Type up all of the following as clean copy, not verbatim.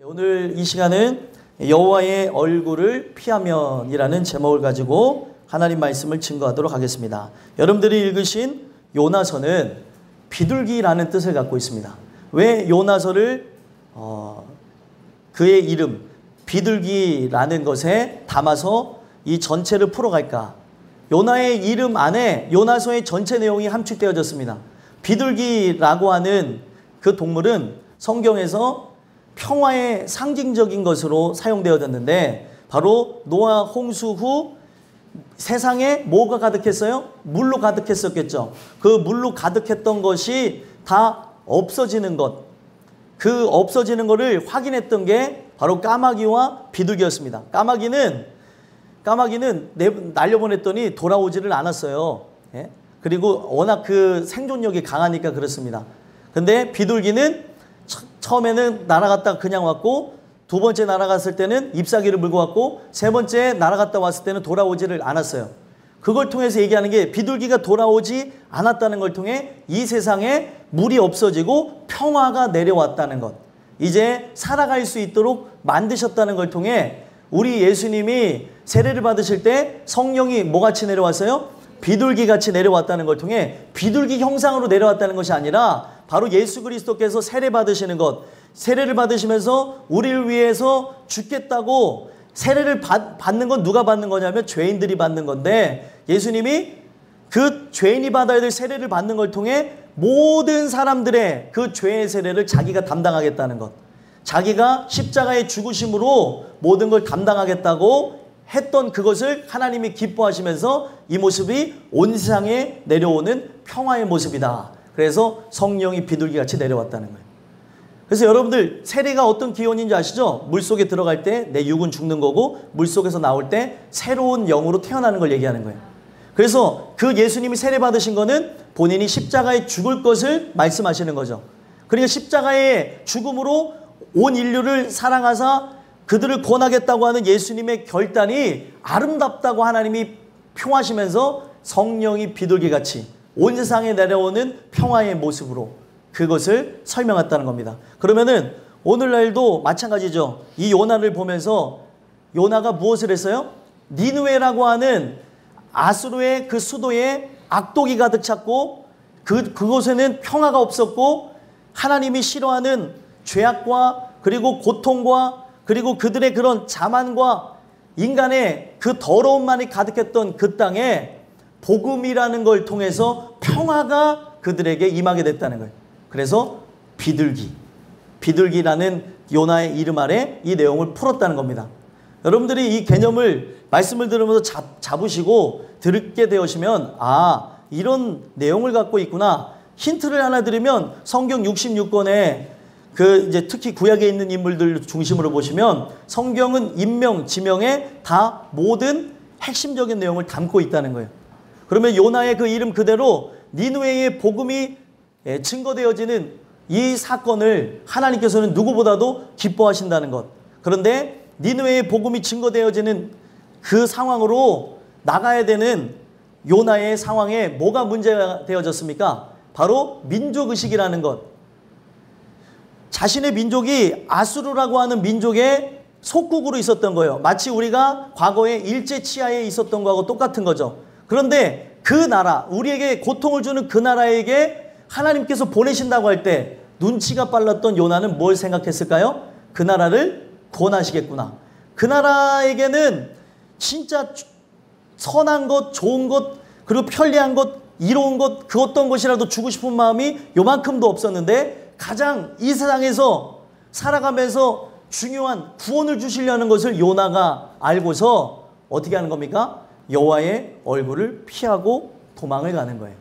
오늘 이 시간은 여호와의 얼굴을 피하면이라는 제목을 가지고 하나님 말씀을 증거하도록 하겠습니다. 여러분들이 읽으신 요나서는 비둘기라는 뜻을 갖고 있습니다. 왜 요나서를 그의 이름 비둘기라는 것에 담아서 이 전체를 풀어갈까? 요나의 이름 안에 요나서의 전체 내용이 함축되어졌습니다. 비둘기라고 하는 그 동물은 성경에서 평화의 상징적인 것으로 사용되어졌는데, 바로 노아 홍수 후 세상에 뭐가 가득했어요? 물로 가득했었겠죠. 그 물로 가득했던 것이 다 없어지는 것, 그 없어지는 것을 확인했던 게 바로 까마귀와 비둘기였습니다. 까마귀는 날려보냈더니 돌아오지를 않았어요. 예? 그리고 워낙 그 생존력이 강하니까 그렇습니다. 근데 비둘기는 처음에는 날아갔다 그냥 왔고, 두 번째 날아갔을 때는 잎사귀를 물고 왔고, 세 번째 날아갔다 왔을 때는 돌아오지를 않았어요. 그걸 통해서 얘기하는 게, 비둘기가 돌아오지 않았다는 걸 통해 이 세상에 물이 없어지고 평화가 내려왔다는 것, 이제 살아갈 수 있도록 만드셨다는 걸 통해, 우리 예수님이 세례를 받으실 때 성령이 뭐같이 내려왔어요? 비둘기같이 내려왔다는 걸 통해 비둘기 형상으로 내려왔다는 것이 아니라, 바로 예수 그리스도께서 세례 받으시는 것, 세례를 받으시면서 우리를 위해서 죽겠다고, 세례를 받는 건 누가 받는 거냐면 죄인들이 받는 건데, 예수님이 그 죄인이 받아야 될 세례를 받는 걸 통해 모든 사람들의 그 죄의 세례를 자기가 담당하겠다는 것, 자기가 십자가의 죽으심으로 모든 걸 담당하겠다고 했던 그것을 하나님이 기뻐하시면서 이 모습이 온 세상에 내려오는 평화의 모습이다. 그래서 성령이 비둘기같이 내려왔다는 거예요. 그래서 여러분들, 세례가 어떤 기원인지 아시죠? 물속에 들어갈 때 내 육은 죽는 거고, 물속에서 나올 때 새로운 영으로 태어나는 걸 얘기하는 거예요. 그래서 그 예수님이 세례 받으신 거는 본인이 십자가에 죽을 것을 말씀하시는 거죠. 그러니까 십자가의 죽음으로 온 인류를 사랑하사 그들을 구원하겠다고 하는 예수님의 결단이 아름답다고 하나님이 표하시면서 성령이 비둘기같이 온 세상에 내려오는 평화의 모습으로 그것을 설명했다는 겁니다. 그러면은 오늘날도 마찬가지죠. 이 요나를 보면서 요나가 무엇을 했어요? 니느웨라고 하는 아수르의 그 수도에 악독이 가득 찼고, 그곳에는 평화가 없었고, 하나님이 싫어하는 죄악과 그리고 고통과 그리고 그들의 그런 자만과 인간의 그 더러움만이 가득했던 그 땅에 복음이라는 걸 통해서 평화가 그들에게 임하게 됐다는 거예요. 그래서 비둘기라는 요나의 이름 아래 이 내용을 풀었다는 겁니다. 여러분들이 이 개념을 말씀을 들으면서 잡으시고 듣게 되시면, 이런 내용을 갖고 있구나. 힌트를 하나 드리면, 성경 66권에 이제 특히 구약에 있는 인물들 중심으로 보시면 성경은 인명, 지명에 다 모든 핵심적인 내용을 담고 있다는 거예요. 그러면 요나의 그 이름 그대로 니느웨의 복음이 증거되어지는 이 사건을 하나님께서는 누구보다도 기뻐하신다는 것. 그런데 니느웨의 복음이 증거되어지는 그 상황으로 나가야 되는 요나의 상황에 뭐가 문제가 되어졌습니까? 바로 민족의식이라는 것. 자신의 민족이 아수르라고 하는 민족의 속국으로 있었던 거예요. 마치 우리가 과거에 일제치하에 있었던 거하고 똑같은 거죠. 그런데 그 나라, 우리에게 고통을 주는 그 나라에게 하나님께서 보내신다고 할 때 눈치가 빨랐던 요나는 뭘 생각했을까요? 그 나라를 구원하시겠구나. 그 나라에게는 진짜 선한 것, 좋은 것, 그리고 편리한 것, 이로운 것, 그 어떤 것이라도 주고 싶은 마음이 요만큼도 없었는데, 가장 이 세상에서 살아가면서 중요한 구원을 주시려는 것을 요나가 알고서 어떻게 하는 겁니까? 여호와의 얼굴을 피하고 도망을 가는 거예요.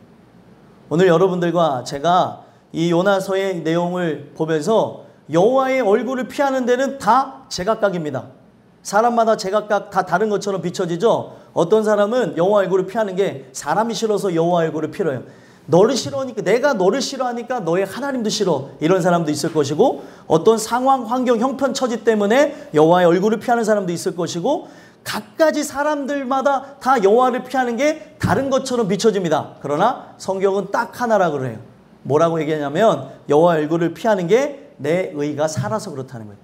오늘 여러분들과 제가 이 요나서의 내용을 보면서 여호와의 얼굴을 피하는 데는 다 제각각입니다. 사람마다 제각각 다 다른 것처럼 비춰지죠. 어떤 사람은 여호와 얼굴을 피하는 게 사람이 싫어서 여호와 얼굴을 피해요. 너를 싫어하니까, 내가 너를 싫어하니까 너의 하나님도 싫어, 이런 사람도 있을 것이고, 어떤 상황, 환경, 형편, 처지 때문에 여호와의 얼굴을 피하는 사람도 있을 것이고, 각가지 사람들마다 다 여호와를 피하는 게 다른 것처럼 비춰집니다. 그러나 성경은 딱 하나라고 그래요. 뭐라고 얘기하냐면 여호와의 얼굴을 피하는 게 내 의가 살아서 그렇다는 거예요.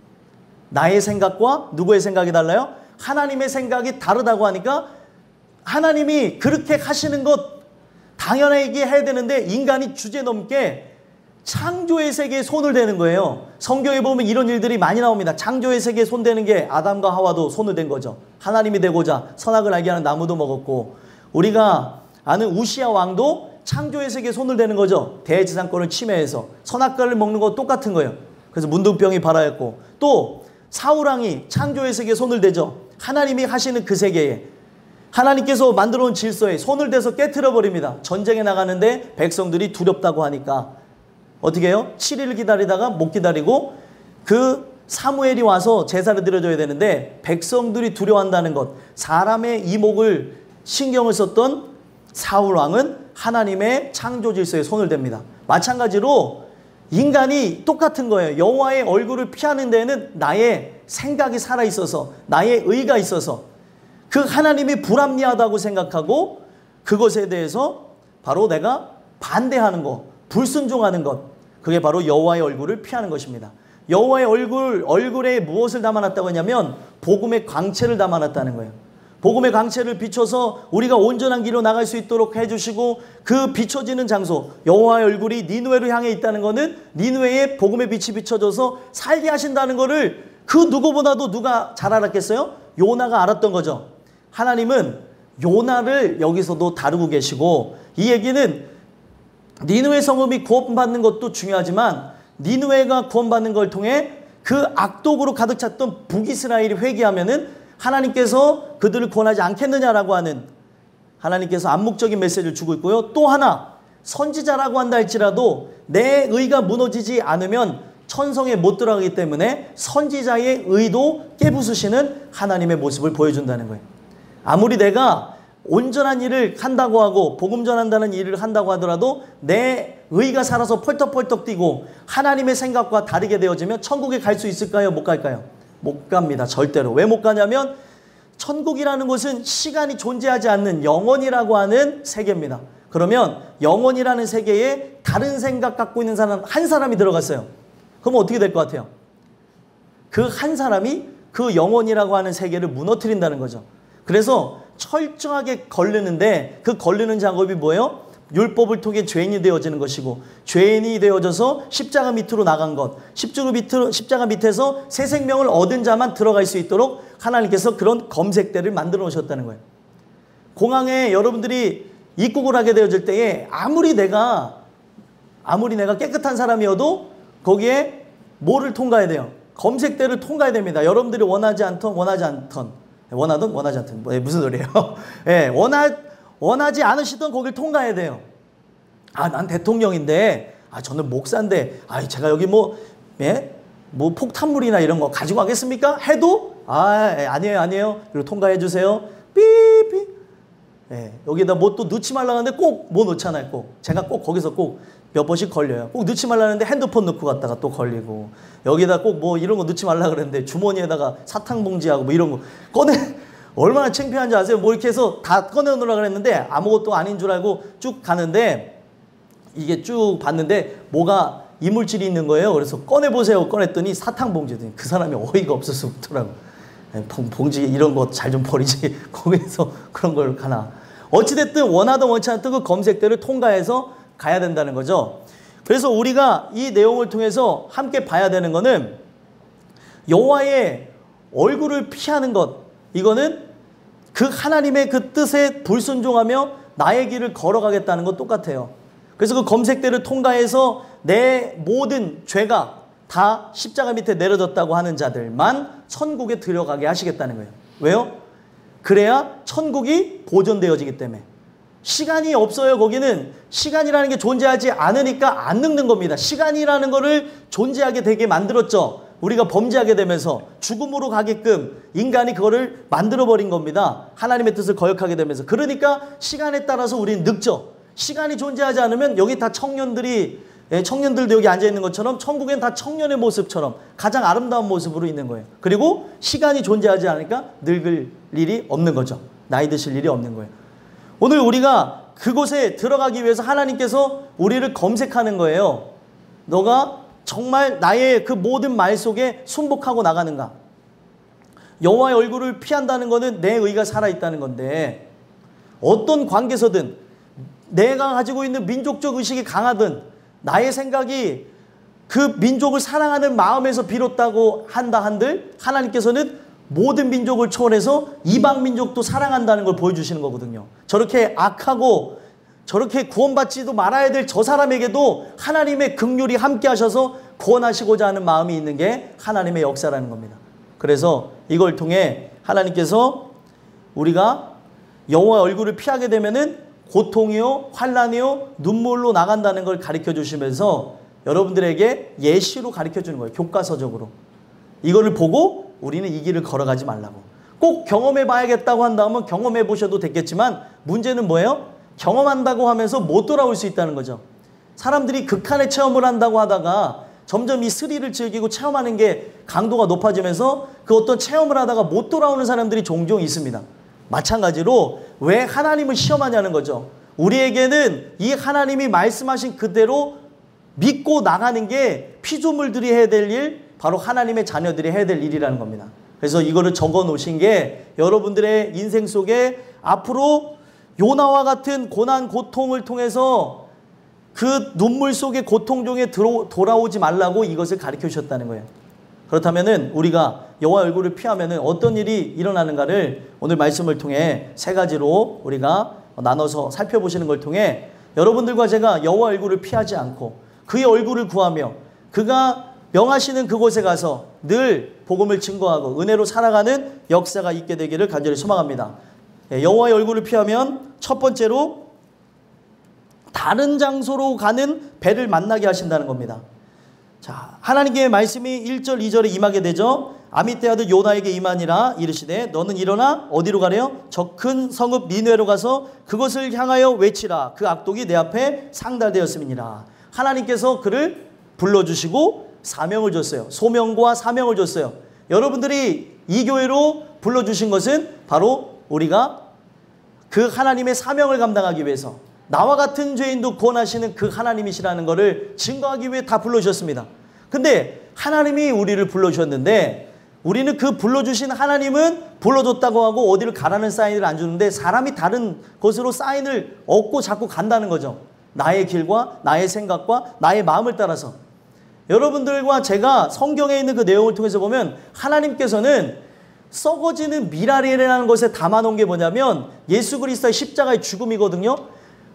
나의 생각과 누구의 생각이 달라요? 하나님의 생각이 다르다고 하니까 하나님이 그렇게 하시는 것 당연하게 해야 되는데 인간이 주제넘게 창조의 세계에 손을 대는 거예요. 성경에 보면 이런 일들이 많이 나옵니다. 창조의 세계에 손대는 게 아담과 하와도 손을 댄 거죠. 하나님이 되고자 선악을 알게 하는 나무도 먹었고, 우리가 아는 우시야 왕도 창조의 세계에 손을 대는 거죠. 대지상권을 침해해서 선악과를 먹는 거 똑같은 거예요. 그래서 문둥병이 발하였고, 또 사울왕이 창조의 세계에 손을 대죠. 하나님이 하시는 그 세계에, 하나님께서 만들어 온 질서에 손을 대서 깨트려 버립니다. 전쟁에 나가는데 백성들이 두렵다고 하니까 어떻게 해요? 7일을 기다리다가 못 기다리고 그 사무엘이 와서 제사를 드려줘야 되는데 백성들이 두려워한다는 것, 사람의 이목을 신경을 썼던 사울왕은 하나님의 창조 질서에 손을 댑니다. 마찬가지로 인간이 똑같은 거예요. 여호와의 얼굴을 피하는 데에는 나의 생각이 살아있어서, 나의 의가 있어서 그 하나님이 불합리하다고 생각하고 그것에 대해서 바로 내가 반대하는 것, 불순종하는 것, 그게 바로 여호와의 얼굴을 피하는 것입니다. 여호와의 얼굴에 무엇을 담아놨다고 하냐면 복음의 광채를 담아놨다는 거예요. 복음의 광채를 비춰서 우리가 온전한 길로 나갈 수 있도록 해주시고, 그 비춰지는 장소, 여호와의 얼굴이 니느웨로 향해 있다는 것은 니느웨에 복음의 빛이 비춰져서 살게 하신다는 것을 그 누구보다도 누가 잘 알았겠어요? 요나가 알았던 거죠. 하나님은 요나를 여기서도 다루고 계시고, 이 얘기는 니느웨 성읍이 구원받는 것도 중요하지만 니느웨가 구원받는 걸 통해 그 악독으로 가득 찼던 북이스라엘이 회개하면은 하나님께서 그들을 구원하지 않겠느냐라고 하는 하나님께서 암묵적인 메시지를 주고 있고요. 또 하나, 선지자라고 한다 할지라도 내 의가 무너지지 않으면 천성에 못 들어가기 때문에 선지자의 의도 깨부수시는 하나님의 모습을 보여준다는 거예요. 아무리 내가 온전한 일을 한다고 하고 복음 전한다는 일을 한다고 하더라도 내 의가 살아서 펄떡펄떡 뛰고 하나님의 생각과 다르게 되어지면 천국에 갈 수 있을까요? 못 갈까요? 못 갑니다. 절대로. 왜 못 가냐면 천국이라는 것은 시간이 존재하지 않는 영원이라고 하는 세계입니다. 그러면 영원이라는 세계에 다른 생각 갖고 있는 사람 한 사람이 들어갔어요. 그럼 어떻게 될 것 같아요? 그 한 사람이 그 영원이라고 하는 세계를 무너뜨린다는 거죠. 그래서 철저하게 걸르는데 그 걸르는 작업이 뭐예요? 율법을 통해 죄인이 되어지는 것이고, 죄인이 되어져서 십자가 밑으로 나간 것, 십자가 밑에서 새 생명을 얻은 자만 들어갈 수 있도록 하나님께서 그런 검색대를 만들어 놓으셨다는 거예요. 공항에 여러분들이 입국을 하게 되어질 때에 아무리 내가 깨끗한 사람이어도 거기에 뭐를 통과해야 돼요? 검색대를 통과해야 됩니다. 여러분들이 원하지 않던 무슨 소리예요? 예, 원하지 않으시던 거길 통과해야 돼요. 난 대통령인데, 저는 목사인데, 제가 여기 뭐 폭탄물이나 이런 거 가지고 가겠습니까? 해도, 아니에요. 이리로 통과해 주세요. 삐삐. 예, 여기다 뭐 또 넣지 말라 하는데 꼭 뭐 넣잖아요. 꼭. 제가 꼭 거기서 꼭 몇 번씩 걸려요. 꼭 넣지 말라는데 핸드폰 넣고 갔다가 또 걸리고, 여기다 꼭 뭐 이런 거 넣지 말라 그랬는데 주머니에다가 사탕 봉지하고 뭐 이런 거 얼마나 창피한지 아세요? 뭐 이렇게 해서 다 꺼내놓으라 그랬는데 아무것도 아닌 줄 알고 쭉 가는데, 이게 쭉 봤는데 뭐가 이물질이 있는 거예요. 그래서 꺼내보세요. 꺼냈더니 사탕 봉지더니 그 사람이 어이가 없어서 웃더라고. 봉지 이런 거 잘 좀 버리지. 거기서 그런 걸 가나. 어찌됐든 원하든 원치 않든 그 검색대를 통과해서 가야 된다는 거죠. 그래서 우리가 이 내용을 통해서 함께 봐야 되는 거는 여호와의 얼굴을 피하는 것, 이거는 그 하나님의 그 뜻에 불순종하며 나의 길을 걸어가겠다는 것 똑같아요. 그래서 그 검색대를 통과해서 내 모든 죄가 다 십자가 밑에 내려졌다고 하는 자들만 천국에 들어가게 하시겠다는 거예요. 왜요? 그래야 천국이 보존되어지기 때문에. 시간이 없어요. 거기는 시간이라는 게 존재하지 않으니까 안 늙는 겁니다. 시간이라는 거를 존재하게 되게 만들었죠. 우리가 범죄하게 되면서 죽음으로 가게끔 인간이 그거를 만들어버린 겁니다. 하나님의 뜻을 거역하게 되면서. 그러니까 시간에 따라서 우리는 늙죠. 시간이 존재하지 않으면 여기 다 청년들도 여기 앉아있는 것처럼 천국엔 다 청년의 모습처럼 가장 아름다운 모습으로 있는 거예요. 그리고 시간이 존재하지 않으니까 늙을 일이 없는 거죠. 나이 드실 일이 없는 거예요. 오늘 우리가 그곳에 들어가기 위해서 하나님께서 우리를 검색하는 거예요. 너가 정말 나의 그 모든 말 속에 순복하고 나가는가? 여호와의 얼굴을 피한다는 것은 내 의가 살아있다는 건데, 어떤 관계서든 내가 가지고 있는 민족적 의식이 강하든 나의 생각이 그 민족을 사랑하는 마음에서 비롯다고 한다 한들, 하나님께서는 모든 민족을 초월해서 이방 민족도 사랑한다는 걸 보여주시는 거거든요. 저렇게 악하고 저렇게 구원받지도 말아야 될 저 사람에게도 하나님의 긍휼이 함께 하셔서 구원하시고자 하는 마음이 있는 게 하나님의 역사라는 겁니다. 그래서 이걸 통해 하나님께서 우리가 여호와의 얼굴을 피하게 되면은 고통이요, 환난이요, 눈물로 나간다는 걸 가르쳐 주시면서 여러분들에게 예시로 가르쳐 주는 거예요. 교과서적으로. 이거를 보고 우리는 이 길을 걸어가지 말라고. 꼭 경험해 봐야겠다고 한다면 경험해 보셔도 됐겠지만, 문제는 뭐예요? 경험한다고 하면서 못 돌아올 수 있다는 거죠. 사람들이 극한의 체험을 한다고 하다가 점점 이 스릴을 즐기고 체험하는 게 강도가 높아지면서 그 어떤 체험을 하다가 못 돌아오는 사람들이 종종 있습니다. 마찬가지로 왜 하나님을 시험하냐는 거죠. 우리에게는 이 하나님이 말씀하신 그대로 믿고 나가는 게 피조물들이 해야 될 일, 바로 하나님의 자녀들이 해야 될 일이라는 겁니다. 그래서 이거를 적어 놓으신 게 여러분들의 인생 속에 앞으로 요나와 같은 고난 고통을 통해서 그 눈물 속의 고통 중에 돌아오지 말라고 이것을 가르쳐 주셨다는 거예요. 그렇다면은 우리가 여호와 얼굴을 피하면은 어떤 일이 일어나는가를 오늘 말씀을 통해 세 가지로 우리가 나눠서 살펴보시는 걸 통해 여러분들과 제가 여호와 얼굴을 피하지 않고 그의 얼굴을 구하며 그가 명하시는 그곳에 가서 늘 복음을 증거하고 은혜로 살아가는 역사가 있게 되기를 간절히 소망합니다. 여호와의 얼굴을 피하면 첫 번째로 다른 장소로 가는 배를 만나게 하신다는 겁니다. 자, 하나님의 말씀이 1절 2절에 임하게 되죠. 아미떼 아들 요나에게 임하니라 이르시되 너는 일어나 어디로 가래요? 저 큰 성읍 니느웨로 가서 그것을 향하여 외치라. 그 악독이 내 앞에 상달되었음이니라. 하나님께서 그를 불러주시고 사명을 줬어요. 소명과 사명을 줬어요. 여러분들이 이 교회로 불러주신 것은 바로 우리가 그 하나님의 사명을 감당하기 위해서 나와 같은 죄인도 구원하시는 그 하나님이시라는 것을 증거하기 위해 다 불러주셨습니다. 근데 하나님이 우리를 불러주셨는데 우리는 그 불러주신 하나님은 불러줬다고 하고 어디를 가라는 사인을 안 주는데 사람이 다른 곳으로 사인을 얻고 자꾸 간다는 거죠. 나의 길과 나의 생각과 나의 마음을 따라서. 여러분들과 제가 성경에 있는 그 내용을 통해서 보면 하나님께서는 썩어지는 미랄이라는 것에 담아놓은 게 뭐냐면 예수 그리스도의 십자가의 죽음이거든요.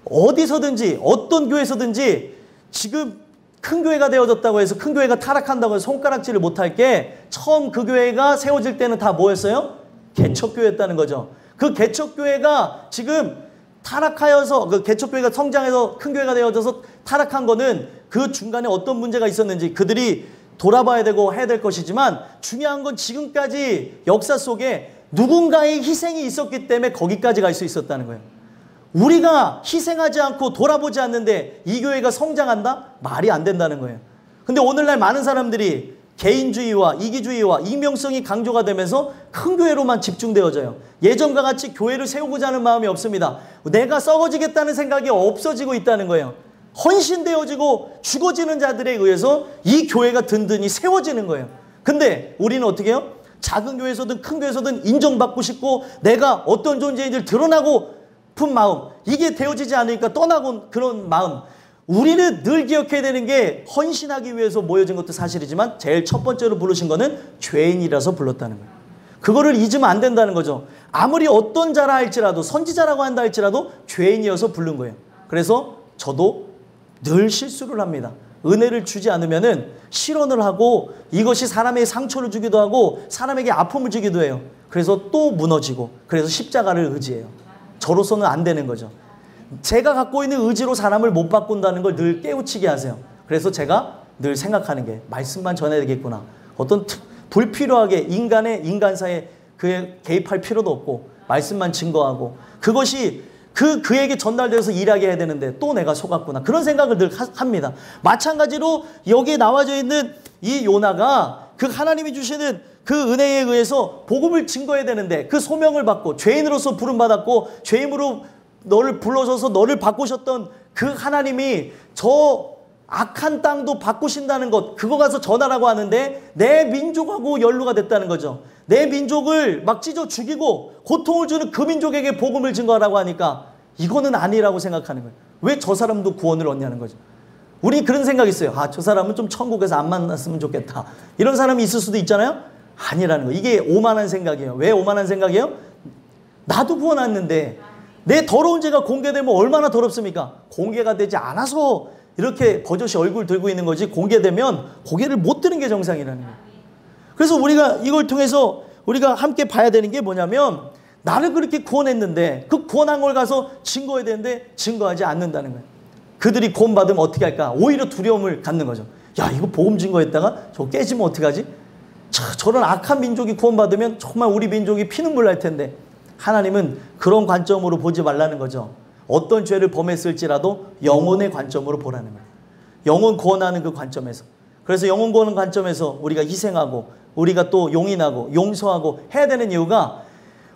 어디서든지 어떤 교회에서든지 지금 큰 교회가 되어졌다고 해서 큰 교회가 타락한다고 해서 손가락질을 못할 게 처음 그 교회가 세워질 때는 다 뭐였어요? 개척교회였다는 거죠. 그 개척교회가 지금 타락하여서 그 개척교회가 성장해서 큰 교회가 되어져서 타락한 거는 그 중간에 어떤 문제가 있었는지 그들이 돌아봐야 되고 해야 될 것이지만 중요한 건 지금까지 역사 속에 누군가의 희생이 있었기 때문에 거기까지 갈 수 있었다는 거예요. 우리가 희생하지 않고 돌아보지 않는데 이 교회가 성장한다? 말이 안 된다는 거예요. 근데 오늘날 많은 사람들이 개인주의와 이기주의와 익명성이 강조가 되면서 큰 교회로만 집중되어져요. 예전과 같이 교회를 세우고자 하는 마음이 없습니다. 내가 썩어지겠다는 생각이 없어지고 있다는 거예요. 헌신되어지고 죽어지는 자들에 의해서 이 교회가 든든히 세워지는 거예요. 근데 우리는 어떻게 해요? 작은 교회에서든 큰 교회에서든 인정받고 싶고 내가 어떤 존재인지를 드러나고 픈 마음, 이게 되어지지 않으니까 떠나고 그런 마음. 우리는 늘 기억해야 되는 게 헌신하기 위해서 모여진 것도 사실이지만 제일 첫 번째로 부르신 거는 죄인이라서 불렀다는 거예요. 그거를 잊으면 안 된다는 거죠. 아무리 어떤 자라 할지라도 선지자라고 한다 할지라도 죄인이어서 부른 거예요. 그래서 저도 늘 실수를 합니다. 은혜를 주지 않으면은 실언을 하고 이것이 사람에게 상처를 주기도 하고 사람에게 아픔을 주기도 해요. 그래서 또 무너지고 그래서 십자가를 의지해요. 저로서는 안 되는 거죠. 제가 갖고 있는 의지로 사람을 못 바꾼다는 걸 늘 깨우치게 하세요. 그래서 제가 늘 생각하는 게 말씀만 전해야 되겠구나. 어떤 불필요하게 인간사에 그에 개입할 필요도 없고 말씀만 증거하고 그것이 그에게 전달돼서 일하게 해야 되는데 또 내가 속았구나. 그런 생각을 늘 합니다. 마찬가지로 여기에 나와져 있는 이 요나가 그 하나님이 주시는 그 은혜에 의해서 복음을 증거해야 되는데 그 소명을 받고 죄인으로서 부름받았고 죄인으로 너를 불러줘서 너를 바꾸셨던 그 하나님이 저 악한 땅도 바꾸신다는 것, 그거 가서 전하라고 하는데 내 민족하고 연루가 됐다는 거죠. 내 민족을 막 찢어 죽이고 고통을 주는 그 민족에게 복음을 증거하라고 하니까 이거는 아니라고 생각하는 거예요. 왜 저 사람도 구원을 얻냐는 거죠. 우리 그런 생각이 있어요. 아, 저 사람은 좀 천국에서 안 만났으면 좋겠다. 이런 사람이 있을 수도 있잖아요. 아니라는 거예요. 이게 오만한 생각이에요. 왜 오만한 생각이에요? 나도 구원 왔는데 내 더러운 죄가 공개되면 얼마나 더럽습니까? 공개가 되지 않아서 이렇게 버젓이 얼굴 들고 있는 거지, 공개되면 고개를 못 드는 게 정상이라는 거예요. 그래서 우리가 이걸 통해서 우리가 함께 봐야 되는 게 뭐냐면, 나를 그렇게 구원했는데 그 구원한 걸 가서 증거해야 되는데 증거하지 않는다는 거예요. 그들이 구원받으면 어떻게 할까? 오히려 두려움을 갖는 거죠. 야, 이거 복음 증거했다가 저거 깨지면 어떡하지? 저런 악한 민족이 구원받으면 정말 우리 민족이 피눈물 날 텐데, 하나님은 그런 관점으로 보지 말라는 거죠. 어떤 죄를 범했을지라도 영혼의 관점으로 보라는 거예요. 영혼 구원하는 그 관점에서. 그래서 영혼 구원하는 관점에서 우리가 희생하고 우리가 또 용인하고 용서하고 해야 되는 이유가,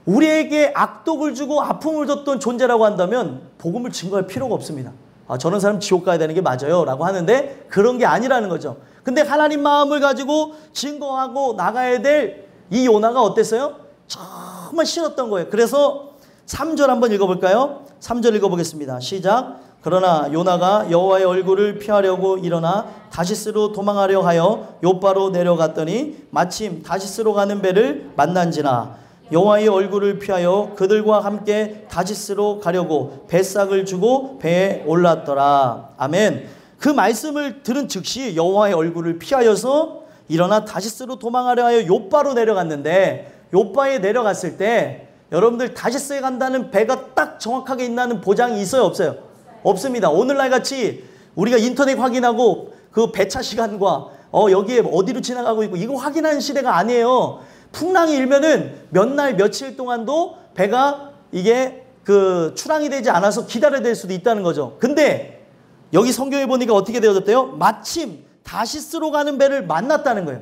우리에게 악독을 주고 아픔을 줬던 존재라고 한다면 복음을 증거할 필요가 없습니다. 아, 저런 사람 지옥 가야 되는 게 맞아요 라고 하는데 그런 게 아니라는 거죠. 근데 하나님 마음을 가지고 증거하고 나가야 될 이 요나가 어땠어요? 정말 싫었던 거예요. 그래서 3절 한번 읽어볼까요? 3절 읽어보겠습니다. 시작. 그러나 요나가 여호와의 얼굴을 피하려고 일어나 다시스로 도망하려 하여 요바로 내려갔더니 마침 다시스로 가는 배를 만난지라 여호와의 얼굴을 피하여 그들과 함께 다시스로 가려고 뱃삭을 주고 배에 올랐더라. 아멘. 그 말씀을 들은 즉시 여호와의 얼굴을 피하여서 일어나 다시스로 도망하려 하여 요바로 내려갔는데, 요바에 내려갔을 때 여러분들 다시스에 간다는 배가 딱 정확하게 있다는 보장이 있어요, 없어요? 없습니다. 오늘날 같이 우리가 인터넷 확인하고 그 배차 시간과 여기에 어디로 지나가고 있고 이거 확인하는 시대가 아니에요. 풍랑이 일면은 몇 날 며칠 동안도 배가 이게 그 출항이 되지 않아서 기다려야 될 수도 있다는 거죠. 근데 여기 성경에 보니까 어떻게 되어졌대요? 마침 다시스로 가는 배를 만났다는 거예요.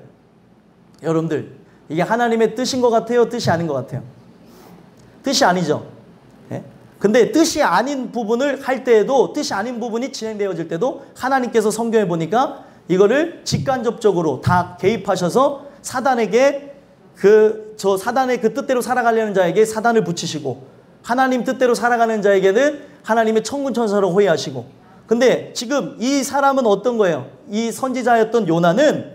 여러분들, 이게 하나님의 뜻인 것 같아요? 뜻이 아닌 것 같아요? 뜻이 아니죠. 예? 근데 뜻이 아닌 부분을 할 때에도, 뜻이 아닌 부분이 진행되어질 때도 하나님께서 성경에 보니까 이거를 직간접적으로 다 개입하셔서 사단에게 사단의 그 뜻대로 살아가려는 자에게 사단을 붙이시고, 하나님 뜻대로 살아가는 자에게는 하나님의 천군 천사로 호위하시고. 근데 지금 이 사람은 어떤 거예요? 이 선지자였던 요나는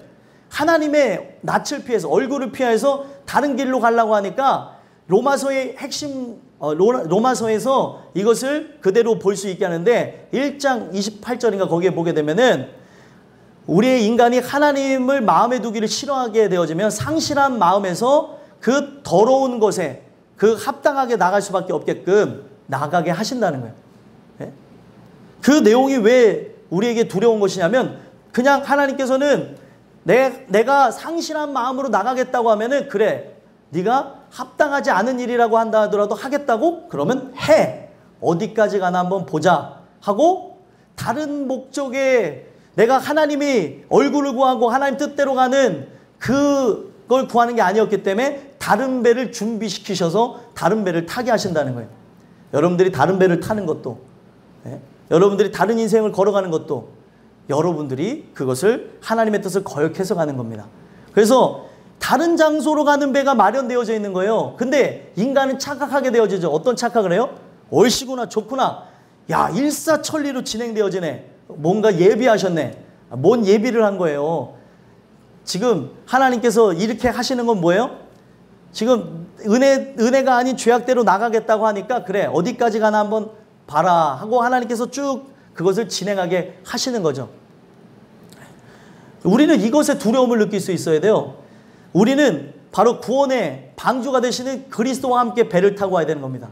하나님의 낯을 피해서, 얼굴을 피해서 다른 길로 가려고 하니까 로마서의 핵심, 로마서에서 이것을 그대로 볼 수 있게 하는데 1장 28절인가 거기에 보게 되면은, 우리의 인간이 하나님을 마음에 두기를 싫어하게 되어지면 상실한 마음에서 그 더러운 것에 그 합당하게 나갈 수밖에 없게끔 나가게 하신다는 거예요. 예? 그 내용이 왜 우리에게 두려운 것이냐면, 그냥 하나님께서는 내가 상실한 마음으로 나가겠다고 하면은, 그래, 네가 합당하지 않은 일이라고 한다 하더라도 하겠다고? 그러면 해. 어디까지 가나 한번 보자 하고, 다른 목적에 내가 하나님이 얼굴을 구하고 하나님 뜻대로 가는 그걸 구하는 게 아니었기 때문에 다른 배를 준비시키셔서 다른 배를 타게 하신다는 거예요. 여러분들이 다른 배를 타는 것도, 여러분들이 다른 인생을 걸어가는 것도 여러분들이 그것을 하나님의 뜻을 거역해서 가는 겁니다. 그래서 다른 장소로 가는 배가 마련되어져 있는 거예요. 근데 인간은 착각하게 되어지죠. 어떤 착각을 해요? 얼씨구나 좋구나. 야, 일사천리로 진행되어지네. 뭔가 예비하셨네. 뭔 예비를 한 거예요? 지금 하나님께서 이렇게 하시는 건 뭐예요? 지금 은혜가 아닌 죄악대로 나가겠다고 하니까, 그래, 어디까지 가나 한번 봐라 하고 하나님께서 쭉 그것을 진행하게 하시는 거죠. 우리는 이것에 두려움을 느낄 수 있어야 돼요. 우리는 바로 구원의 방주가 되시는 그리스도와 함께 배를 타고 와야 되는 겁니다.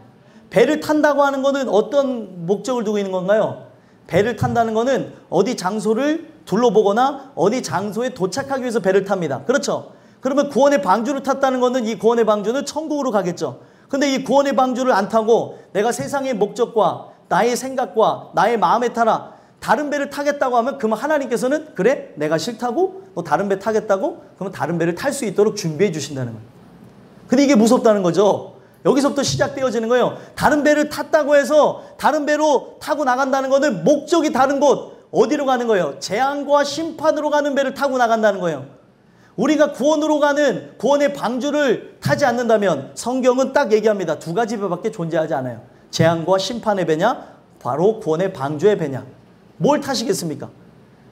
배를 탄다고 하는 것은 어떤 목적을 두고 있는 건가요? 배를 탄다는 것은 어디 장소를 둘러보거나 어디 장소에 도착하기 위해서 배를 탑니다. 그렇죠? 그러면 구원의 방주를 탔다는 것은 이 구원의 방주는 천국으로 가겠죠. 근데 이 구원의 방주를 안 타고 내가 세상의 목적과 나의 생각과 나의 마음에 따라 다른 배를 타겠다고 하면, 그러면 하나님께서는, 그래, 내가 싫다고? 너 다른 배 타겠다고? 그러면 다른 배를 탈 수 있도록 준비해 주신다는 거예요. 근데 이게 무섭다는 거죠. 여기서부터 시작되어지는 거예요. 다른 배를 탔다고 해서 다른 배로 타고 나간다는 것은 목적이 다른 곳, 어디로 가는 거예요? 재앙과 심판으로 가는 배를 타고 나간다는 거예요. 우리가 구원으로 가는 구원의 방주를 타지 않는다면 성경은 딱 얘기합니다. 두 가지 배밖에 존재하지 않아요. 재앙과 심판의 배냐, 바로 구원의 방주의 배냐. 뭘 타시겠습니까?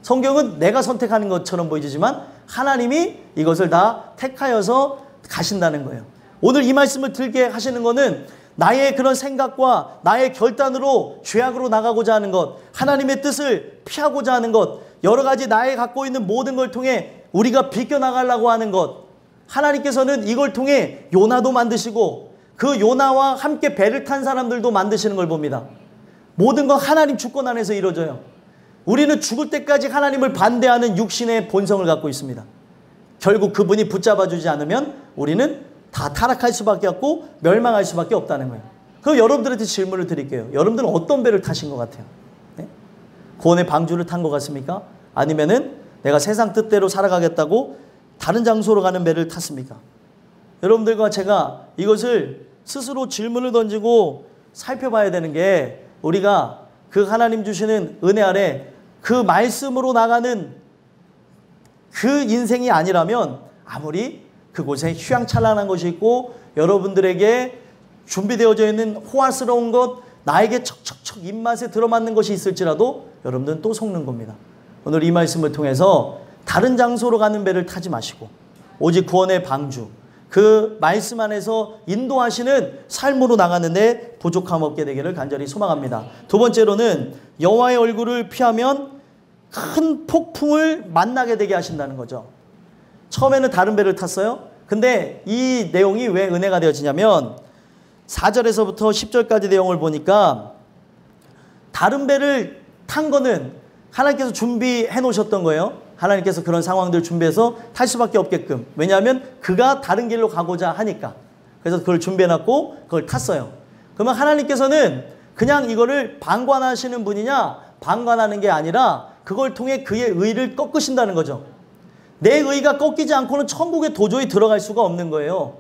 성경은 내가 선택하는 것처럼 보이지만 하나님이 이것을 다 택하여서 가신다는 거예요. 오늘 이 말씀을 들게 하시는 것은 나의 그런 생각과 나의 결단으로 죄악으로 나가고자 하는 것, 하나님의 뜻을 피하고자 하는 것, 여러 가지 나의 갖고 있는 모든 걸 통해 우리가 비껴나가려고 하는 것, 하나님께서는 이걸 통해 요나도 만드시고 그 요나와 함께 배를 탄 사람들도 만드시는 걸 봅니다. 모든 건 하나님 주권 안에서 이루어져요. 우리는 죽을 때까지 하나님을 반대하는 육신의 본성을 갖고 있습니다. 결국 그분이 붙잡아주지 않으면 우리는 다 타락할 수밖에 없고 멸망할 수밖에 없다는 거예요. 그럼 여러분들한테 질문을 드릴게요. 여러분들은 어떤 배를 타신 것 같아요? 네? 구원의 방주를 탄 것 같습니까? 아니면은 내가 세상 뜻대로 살아가겠다고 다른 장소로 가는 배를 탔습니까? 여러분들과 제가 이것을 스스로 질문을 던지고 살펴봐야 되는 게, 우리가 그 하나님 주시는 은혜 아래 그 말씀으로 나가는 그 인생이 아니라면 아무리 그곳에 휘황찬란한 것이 있고 여러분들에게 준비되어져 있는 호화스러운 것, 나에게 척척척 입맛에 들어맞는 것이 있을지라도 여러분들은 또 속는 겁니다. 오늘 이 말씀을 통해서 다른 장소로 가는 배를 타지 마시고 오직 구원의 방주, 그 말씀 안에서 인도하시는 삶으로 나가는데 부족함 없게 되기를 간절히 소망합니다. 두 번째로는 여호와의 얼굴을 피하면 큰 폭풍을 만나게 되게 하신다는 거죠. 처음에는 다른 배를 탔어요. 근데 이 내용이 왜 은혜가 되어지냐면 4절에서부터 10절까지 내용을 보니까 다른 배를 탄 거는 하나님께서 준비해 놓으셨던 거예요. 하나님께서 그런 상황들을 준비해서 탈 수밖에 없게끔. 왜냐하면 그가 다른 길로 가고자 하니까. 그래서 그걸 준비해 놨고 그걸 탔어요. 그러면 하나님께서는 그냥 이거를 방관하시는 분이냐? 방관하는 게 아니라 그걸 통해 그의 의를 꺾으신다는 거죠. 내 의가 꺾이지 않고는 천국에 도저히 들어갈 수가 없는 거예요.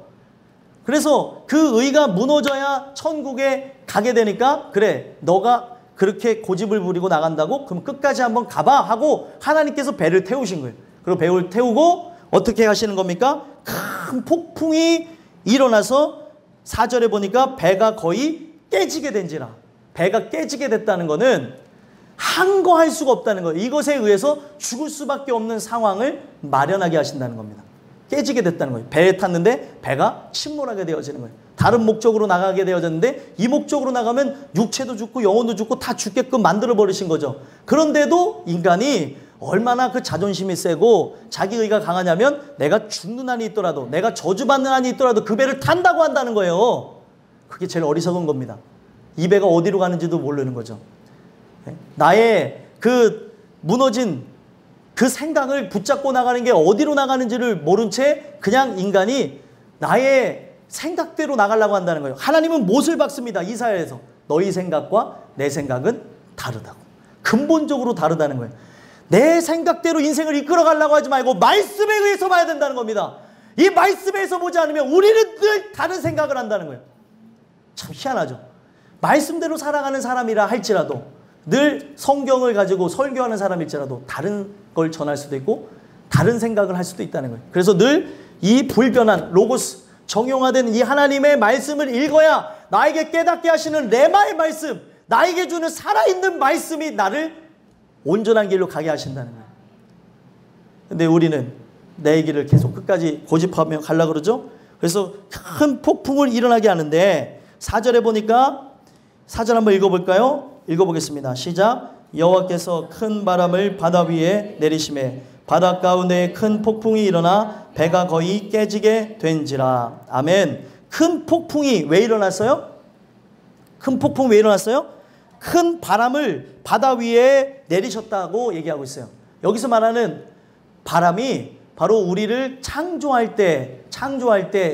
그래서 그 의가 무너져야 천국에 가게 되니까, 그래 너가 그렇게 고집을 부리고 나간다고? 그럼 끝까지 한번 가봐 하고 하나님께서 배를 태우신 거예요. 그리고 배를 태우고 어떻게 하시는 겁니까? 큰 폭풍이 일어나서 4절에 보니까 배가 거의 깨지게 된지라. 배가 깨지게 됐다는 거는 항거할 수가 없다는 거예요. 이것에 의해서 죽을 수밖에 없는 상황을 마련하게 하신다는 겁니다. 깨지게 됐다는 거예요. 배에 탔는데 배가 침몰하게 되어지는 거예요. 다른 목적으로 나가게 되어졌는데 이 목적으로 나가면 육체도 죽고 영혼도 죽고 다 죽게끔 만들어 버리신 거죠. 그런데도 인간이 얼마나 그 자존심이 세고 자기 의가 강하냐면 내가 죽는 한이 있더라도, 내가 저주받는 한이 있더라도 그 배를 탄다고 한다는 거예요. 그게 제일 어리석은 겁니다. 이 배가 어디로 가는지도 모르는 거죠. 나의 그 무너진 그 생각을 붙잡고 나가는 게 어디로 나가는지를 모른 채 그냥 인간이 나의 생각대로 나가려고 한다는 거예요. 하나님은 못을 박습니다. 이사야에서 너희 생각과 내 생각은 다르다고. 근본적으로 다르다는 거예요. 내 생각대로 인생을 이끌어가려고 하지 말고 말씀에 의해서 봐야 된다는 겁니다. 이 말씀에 의해서 보지 않으면 우리는 늘 다른 생각을 한다는 거예요. 참 희한하죠. 말씀대로 살아가는 사람이라 할지라도, 늘 성경을 가지고 설교하는 사람일지라도 다른 걸 전할 수도 있고 다른 생각을 할 수도 있다는 거예요. 그래서 늘 이 불변한 로고스, 정용화된 이 하나님의 말씀을 읽어야 나에게 깨닫게 하시는 레마의 말씀, 나에게 주는 살아있는 말씀이 나를 온전한 길로 가게 하신다는 거예요. 근데 우리는 내 길을 계속 끝까지 고집하며 가려고 그러죠. 그래서 큰 폭풍을 일어나게 하는데 4절에 보니까, 4절 한번 읽어볼까요? 읽어보겠습니다. 시작. 여호와께서 큰 바람을 바다 위에 내리심에 바다 가운데 큰 폭풍이 일어나 배가 거의 깨지게 된지라. 아멘. 큰 폭풍이 왜 일어났어요? 큰 폭풍 왜 일어났어요? 큰 바람을 바다 위에 내리셨다고 얘기하고 있어요. 여기서 말하는 바람이 바로 우리를 창조할 때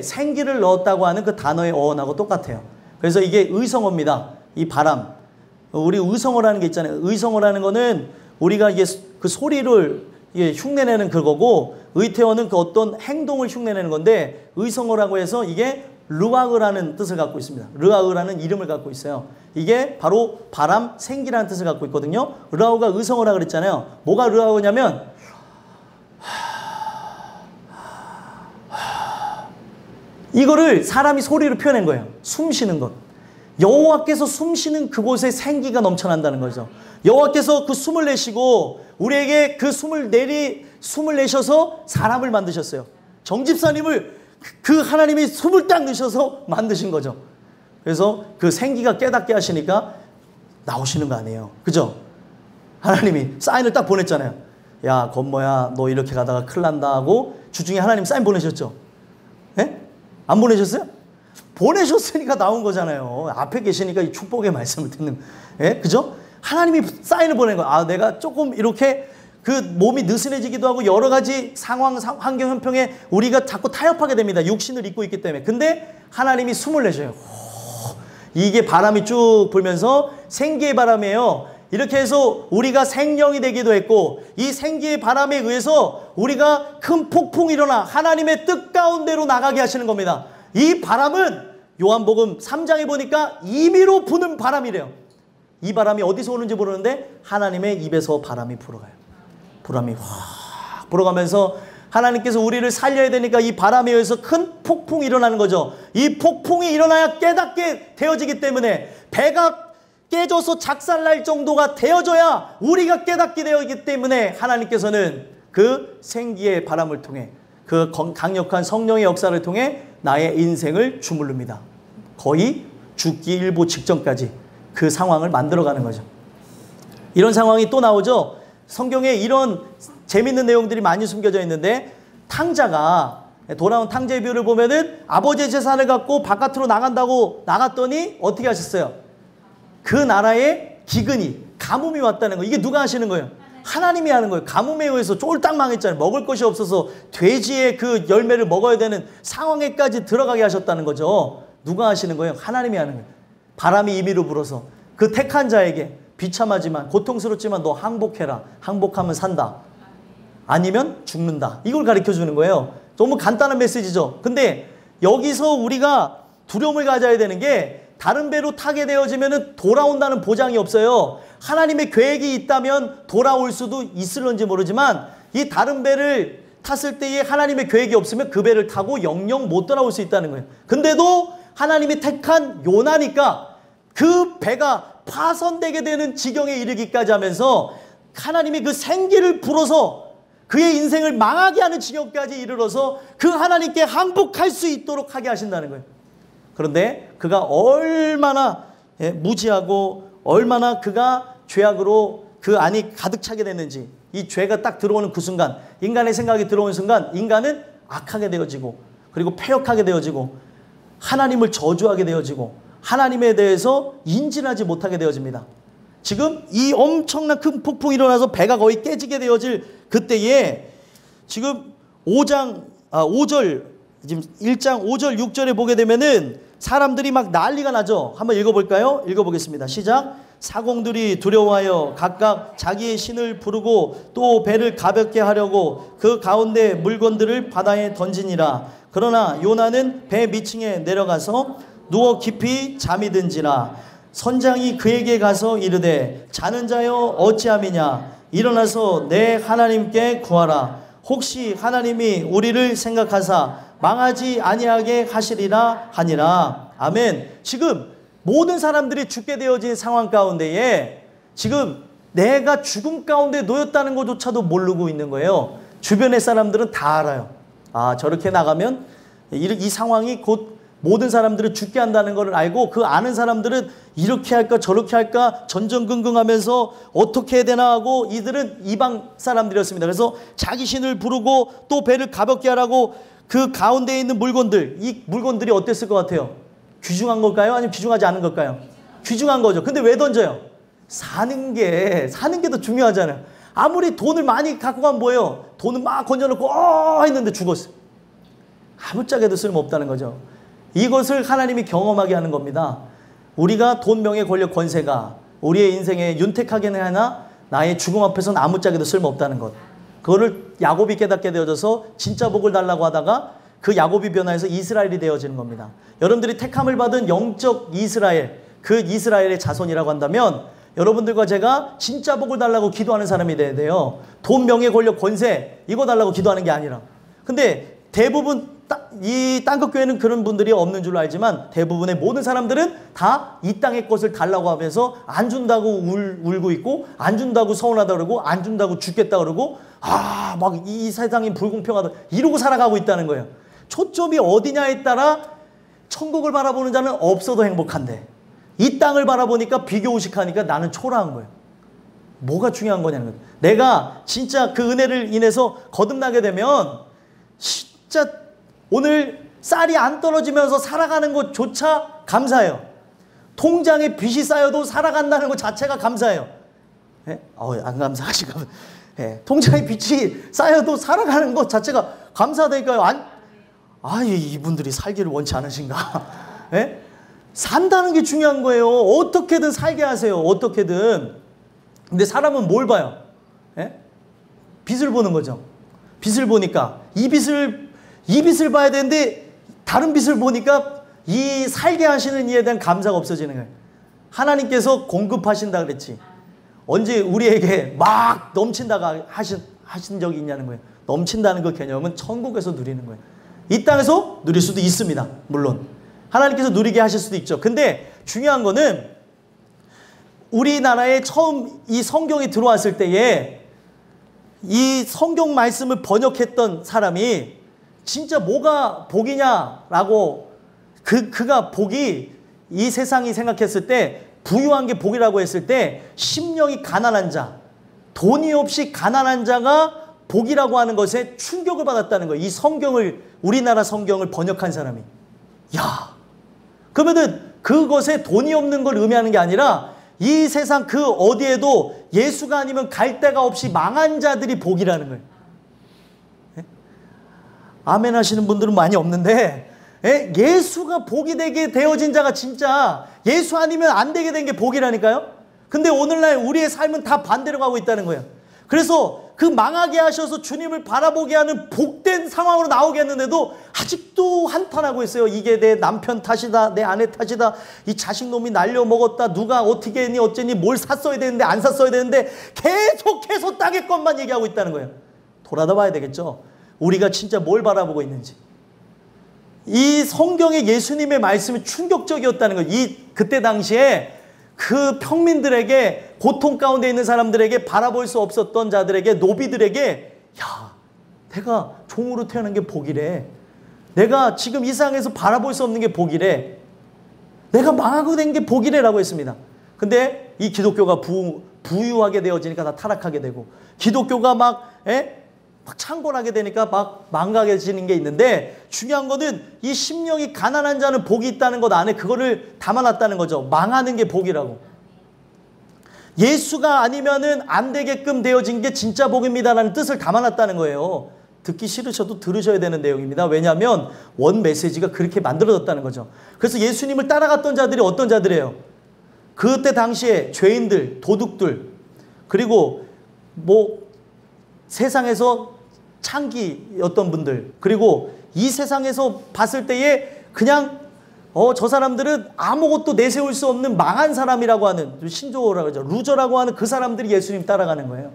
생기를 넣었다고 하는 그 단어의 어원하고 똑같아요. 그래서 이게 의성어입니다. 이 바람. 우리 의성어라는 게 있잖아요. 의성어라는 거는 우리가 이게 그 소리를 흉내내는 그거고, 의태어는 그 어떤 행동을 흉내내는 건데, 의성어라고 해서 이게 르와흐라는 뜻을 갖고 있습니다. 르와흐라는 이름을 갖고 있어요. 이게 바로 바람, 생기라는 뜻을 갖고 있거든요. 르와흐가 의성어라 그랬잖아요. 뭐가 르와흐냐면 이거를 사람이 소리로 표현한 거예요. 숨 쉬는 것. 여호와께서 숨 쉬는 그곳에 생기가 넘쳐난다는 거죠. 여호와께서 그 숨을 내쉬고 우리에게 그 숨을 내셔서 사람을 만드셨어요. 정집사님을 그 하나님이 숨을 딱 내셔서 만드신 거죠. 그래서 그 생기가 깨닫게 하시니까 나오시는 거 아니에요. 그죠? 하나님이 사인을 딱 보냈잖아요. 야, 건모야, 너 이렇게 가다가 큰일 난다 하고 주중에 하나님 사인 보내셨죠? 예? 안 보내셨어요? 보내셨으니까 나온 거잖아요. 앞에 계시니까 이 축복의 말씀을 듣는, 예? 그죠? 하나님이 사인을 보낸 거예요. 아, 내가 조금 이렇게 그 몸이 느슨해지기도 하고 여러 가지 상황, 환경, 형평에 우리가 자꾸 타협하게 됩니다. 육신을 입고 있기 때문에. 근데 하나님이 숨을 내셔요. 이게 바람이 쭉 불면서 생기의 바람이에요. 이렇게 해서 우리가 생명이 되기도 했고 이 생기의 바람에 의해서 우리가 큰 폭풍이 일어나 하나님의 뜻 가운데로 나가게 하시는 겁니다. 이 바람은 요한복음 3장에 보니까 임의로 부는 바람이래요. 이 바람이 어디서 오는지 모르는데 하나님의 입에서 바람이 불어가요. 바람이 확 불어가면서 하나님께서 우리를 살려야 되니까 이 바람에 의해서 큰 폭풍이 일어나는 거죠. 이 폭풍이 일어나야 깨닫게 되어지기 때문에 배가 깨져서 작살날 정도가 되어져야 우리가 깨닫게 되어지기 때문에 하나님께서는 그 생기의 바람을 통해 그 강력한 성령의 역사를 통해 나의 인생을 주물릅니다. 거의 죽기 일보 직전까지 그 상황을 만들어가는 거죠. 이런 상황이 또 나오죠. 성경에 이런 재밌는 내용들이 많이 숨겨져 있는데 탕자가 돌아온 탕자의 비유를 보면은 아버지의 재산을 갖고 바깥으로 나간다고 나갔더니 어떻게 하셨어요? 그 나라에 기근이 가뭄이 왔다는 거. 이게 누가 하시는 거예요? 하나님이 하는 거예요. 가뭄에 의해서 쫄딱 망했잖아요. 먹을 것이 없어서 돼지의 그 열매를 먹어야 되는 상황에까지 들어가게 하셨다는 거죠. 누가 하시는 거예요? 하나님이 하는 거예요. 바람이 임의로 불어서 그 택한 자에게 비참하지만 고통스럽지만 너 항복해라. 항복하면 산다. 아니면 죽는다. 이걸 가르쳐 주는 거예요. 너무 간단한 메시지죠. 근데 여기서 우리가 두려움을 가져야 되는 게 다른 배로 타게 되어지면 돌아온다는 보장이 없어요. 하나님의 계획이 있다면 돌아올 수도 있을런지 모르지만 이 다른 배를 탔을 때에 하나님의 계획이 없으면 그 배를 타고 영영 못 돌아올 수 있다는 거예요. 근데도 하나님이 택한 요나니까 그 배가 파손되게 되는 지경에 이르기까지 하면서 하나님이 그 생기를 불어서 그의 인생을 망하게 하는 지경까지 이르러서 그 하나님께 항복할 수 있도록 하게 하신다는 거예요. 그런데 그가 얼마나 무지하고 얼마나 그가 죄악으로 그 안이 가득 차게 됐는지, 이 죄가 딱 들어오는 그 순간, 인간의 생각이 들어오는 순간 인간은 악하게 되어지고 그리고 패역하게 되어지고 하나님을 저주하게 되어지고 하나님에 대해서 인지하지 못하게 되어집니다. 지금 이 엄청난 큰 폭풍이 일어나서 배가 거의 깨지게 되어질 그때에 지금 5절 지금 1장 5절 6절에 보게 되면은 사람들이 막 난리가 나죠. 한번 읽어볼까요? 읽어보겠습니다. 시작. 사공들이 두려워하여 각각 자기의 신을 부르고 또 배를 가볍게 하려고 그 가운데 물건들을 바다에 던지니라. 그러나 요나는 배 밑층에 내려가서 누워 깊이 잠이 든지라. 선장이 그에게 가서 이르되 자는 자여 어찌함이냐. 일어나서 내 하나님께 구하라. 혹시 하나님이 우리를 생각하사 망하지 아니하게 하시리라 하니라. 아멘. 지금 모든 사람들이 죽게 되어진 상황 가운데에 지금 내가 죽음 가운데 놓였다는 것조차도 모르고 있는 거예요. 주변의 사람들은 다 알아요. 아, 저렇게 나가면 이 상황이 곧 모든 사람들을 죽게 한다는 것을 알고 그 아는 사람들은 이렇게 할까 저렇게 할까 전전긍긍하면서 어떻게 해야 되나 하고 이들은 이방 사람들이었습니다. 그래서 자기 신을 부르고 또 배를 가볍게 하라고 그 가운데에 있는 물건들, 이 물건들이 어땠을 것 같아요? 귀중한 걸까요? 아니면 귀중하지 않은 걸까요? 귀중한 거죠. 근데 왜 던져요? 사는 게 더 중요하잖아요. 아무리 돈을 많이 갖고 가면 뭐예요? 돈을 막 건져놓고 했는데 죽었어요. 아무짝에도 쓸모없다는 거죠. 이것을 하나님이 경험하게 하는 겁니다. 우리가 돈, 명예, 권력, 권세가 우리의 인생에 윤택하게는 하나 나의 죽음 앞에서는 아무짝에도 쓸모없다는 것. 그거를 야곱이 깨닫게 되어져서 진짜 복을 달라고 하다가 그 야곱이 변화해서 이스라엘이 되어지는 겁니다. 여러분들이 택함을 받은 영적 이스라엘, 그 이스라엘의 자손이라고 한다면 여러분들과 제가 진짜 복을 달라고 기도하는 사람이 돼야 돼요. 돈, 명예, 권력, 권세 이거 달라고 기도하는 게 아니라. 근데 대부분 이 땅끝 교회는 그런 분들이 없는 줄로 알지만 대부분의 모든 사람들은 다 이 땅의 것을 달라고 하면서 안 준다고 울고 있고, 안 준다고 서운하다 그러고, 안 준다고 죽겠다 그러고, 막 이 세상이 불공평하다 이러고 살아가고 있다는 거예요. 초점이 어디냐에 따라 천국을 바라보는 자는 없어도 행복한데 이 땅을 바라보니까 비교의식하니까 나는 초라한 거예요. 뭐가 중요한 거냐는 거예요. 내가 진짜 그 은혜를 인해서 거듭나게 되면 진짜 오늘 쌀이 안 떨어지면서 살아가는 것조차 감사해요. 통장에 빚이 쌓여도 살아간다는 것 자체가 감사해요. 예? 안 감사하시고. 예. 통장에 빚이 쌓여도 살아가는 것 자체가 감사하다니까요. 이분들이 살기를 원치 않으신가. 예? 산다는 게 중요한 거예요. 어떻게든 살게 하세요. 어떻게든. 근데 사람은 뭘 봐요? 예? 빚을 보는 거죠. 빚을 보니까 이 빚을 봐야 되는데 다른 빚을 보니까 이 살게 하시는 이에 대한 감사가 없어지는 거예요. 하나님께서 공급하신다 그랬지. 언제 우리에게 막 넘친다가 하신 적이 있냐는 거예요. 넘친다는 그 개념은 천국에서 누리는 거예요. 이 땅에서 누릴 수도 있습니다. 물론. 하나님께서 누리게 하실 수도 있죠. 근데 중요한 거는 우리나라에 처음 이 성경이 들어왔을 때에 이 성경 말씀을 번역했던 사람이 진짜 뭐가 복이냐라고 그가 복이 이 세상이 생각했을 때 부유한 게 복이라고 했을 때 심령이 가난한 자, 돈이 없이 가난한 자가 복이라고 하는 것에 충격을 받았다는 거예요. 이 성경을, 우리나라 성경을 번역한 사람이. 야, 그러면은 그것에 돈이 없는 걸 의미하는 게 아니라 이 세상 그 어디에도 예수가 아니면 갈 데가 없이 망한 자들이 복이라는 거예요. 예? 아멘 하시는 분들은 많이 없는데, 예? 예수가 복이 되게 되어진 자가 진짜 예수 아니면 안 되게 된 게 복이라니까요. 근데 오늘날 우리의 삶은 다 반대로 가고 있다는 거예요. 그래서 그 망하게 하셔서 주님을 바라보게 하는 복된 상황으로 나오겠는데도 아직도 한탄하고 있어요. 이게 내 남편 탓이다, 내 아내 탓이다, 이 자식놈이 날려먹었다, 누가 어떻게 했니 어쨌니, 뭘 샀어야 되는데 안 샀어야 되는데 계속해서 땅의 것만 얘기하고 있다는 거예요. 돌아다 봐야 되겠죠. 우리가 진짜 뭘 바라보고 있는지. 이 성경의 예수님의 말씀이 충격적이었다는 거예요. 그때 당시에 그 평민들에게, 고통 가운데 있는 사람들에게, 바라볼 수 없었던 자들에게, 노비들에게, 야, 내가 종으로 태어난 게 복이래. 내가 지금 이 세상에서 바라볼 수 없는 게 복이래. 내가 망하고 된 게 복이래라고 했습니다. 근데 이 기독교가 부유하게 되어지니까 다 타락하게 되고, 기독교가 막 창궐하게 되니까 막 망가져지는 게 있는데, 중요한 거는 이 심령이 가난한 자는 복이 있다는 것 안에 그거를 담아놨다는 거죠. 망하는 게 복이라고. 예수가 아니면은 안 되게끔 되어진 게 진짜 복입니다라는 뜻을 담아놨다는 거예요. 듣기 싫으셔도 들으셔야 되는 내용입니다. 왜냐하면 원 메시지가 그렇게 만들어졌다는 거죠. 그래서 예수님을 따라갔던 자들이 어떤 자들이에요? 그때 당시에 죄인들, 도둑들, 그리고 세상에서 창기였던 분들, 그리고 이 세상에서 봤을 때에 그냥 저 사람들은 아무것도 내세울 수 없는 망한 사람이라고 하는, 신조어라고 하죠, 루저라고 하는 그 사람들이 예수님 따라가는 거예요.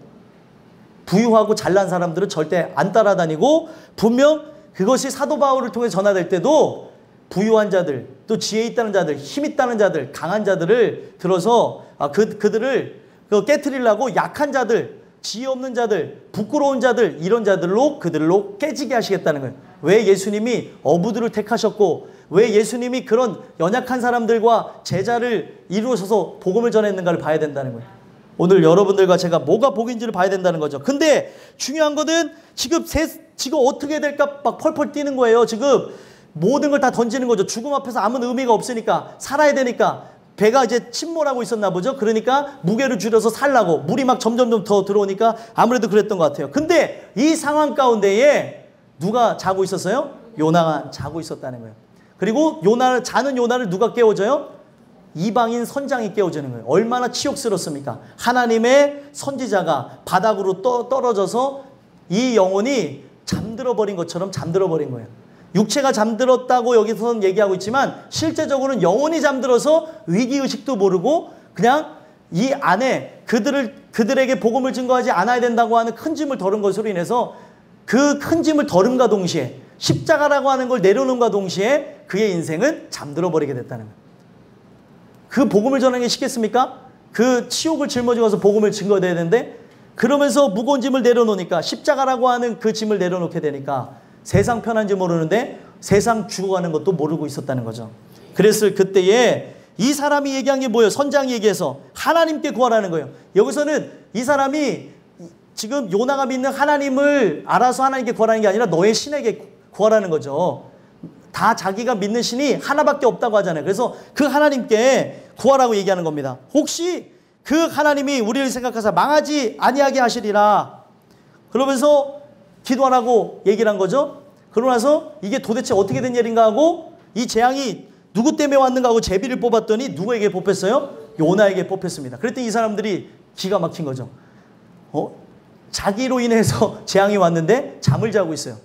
부유하고 잘난 사람들은 절대 안 따라다니고, 분명 그것이 사도 바울을 통해 전화될 때도 부유한 자들, 또 지혜 있다는 자들, 힘 있다는 자들, 강한 자들을 들어서 그들을 깨트리려고 약한 자들, 지혜 없는 자들, 부끄러운 자들, 이런 자들로 그들로 깨지게 하시겠다는 거예요. 왜 예수님이 어부들을 택하셨고, 왜 예수님이 그런 연약한 사람들과 제자를 이루셔서 복음을 전했는가를 봐야 된다는 거예요. 오늘 여러분들과 제가 뭐가 복인지를 봐야 된다는 거죠. 근데 중요한 거는 지금 어떻게 될까 막 펄펄 뛰는 거예요. 지금 모든 걸 다 던지는 거죠. 죽음 앞에서 아무 의미가 없으니까, 살아야 되니까. 배가 이제 침몰하고 있었나 보죠. 그러니까 무게를 줄여서 살라고, 물이 막 점점 더 들어오니까 아무래도 그랬던 것 같아요. 근데 이 상황 가운데에 누가 자고 있었어요? 요나가 자고 있었다는 거예요. 그리고 자는 요나를 누가 깨워줘요? 이방인 선장이 깨워주는 거예요. 얼마나 치욕스럽습니까? 하나님의 선지자가 바닥으로 떨어져서 이 영혼이 잠들어 버린 것처럼 잠들어 버린 거예요. 육체가 잠들었다고 여기서는 얘기하고 있지만 실제적으로는 영혼이 잠들어서 위기의식도 모르고 그냥 이 안에 그들에게 복음을 증거하지 않아야 된다고 하는 큰 짐을 덜은 것으로 인해서 그 큰 짐을 덜음과 동시에 십자가라고 하는 걸 내려놓음과 동시에 그의 인생은 잠들어 버리게 됐다는 거예요. 그 복음을 전하는 게 쉽겠습니까? 그 치욕을 짊어지고 가서 복음을 증거해야 되는데 그러면서 무거운 짐을 내려놓으니까 십자가라고 하는 그 짐을 내려놓게 되니까 세상 편한지 모르는데 세상 죽어가는 것도 모르고 있었다는 거죠. 그래서 그때에 이 사람이 얘기한 게 뭐예요? 선장이 얘기해서 하나님께 구하라는 거예요. 여기서는 이 사람이 지금 요나가 믿는 하나님을 알아서 하나님께 구하라는 게 아니라 너의 신에게 구하라는 거죠. 다 자기가 믿는 신이 하나밖에 없다고 하잖아요. 그래서 그 하나님께 구하라고 얘기하는 겁니다. 혹시 그 하나님이 우리를 생각하사 망하지 아니하게 하시리라. 그러면서 기도하라고 얘기를 한 거죠. 그러고 나서 이게 도대체 어떻게 된 일인가 하고 이 재앙이 누구 때문에 왔는가 하고 제비를 뽑았더니 누구에게 뽑혔어요? 요나에게 뽑혔습니다. 그랬더니 이 사람들이 기가 막힌 거죠. 자기로 인해서 재앙이 왔는데 잠을 자고 있어요.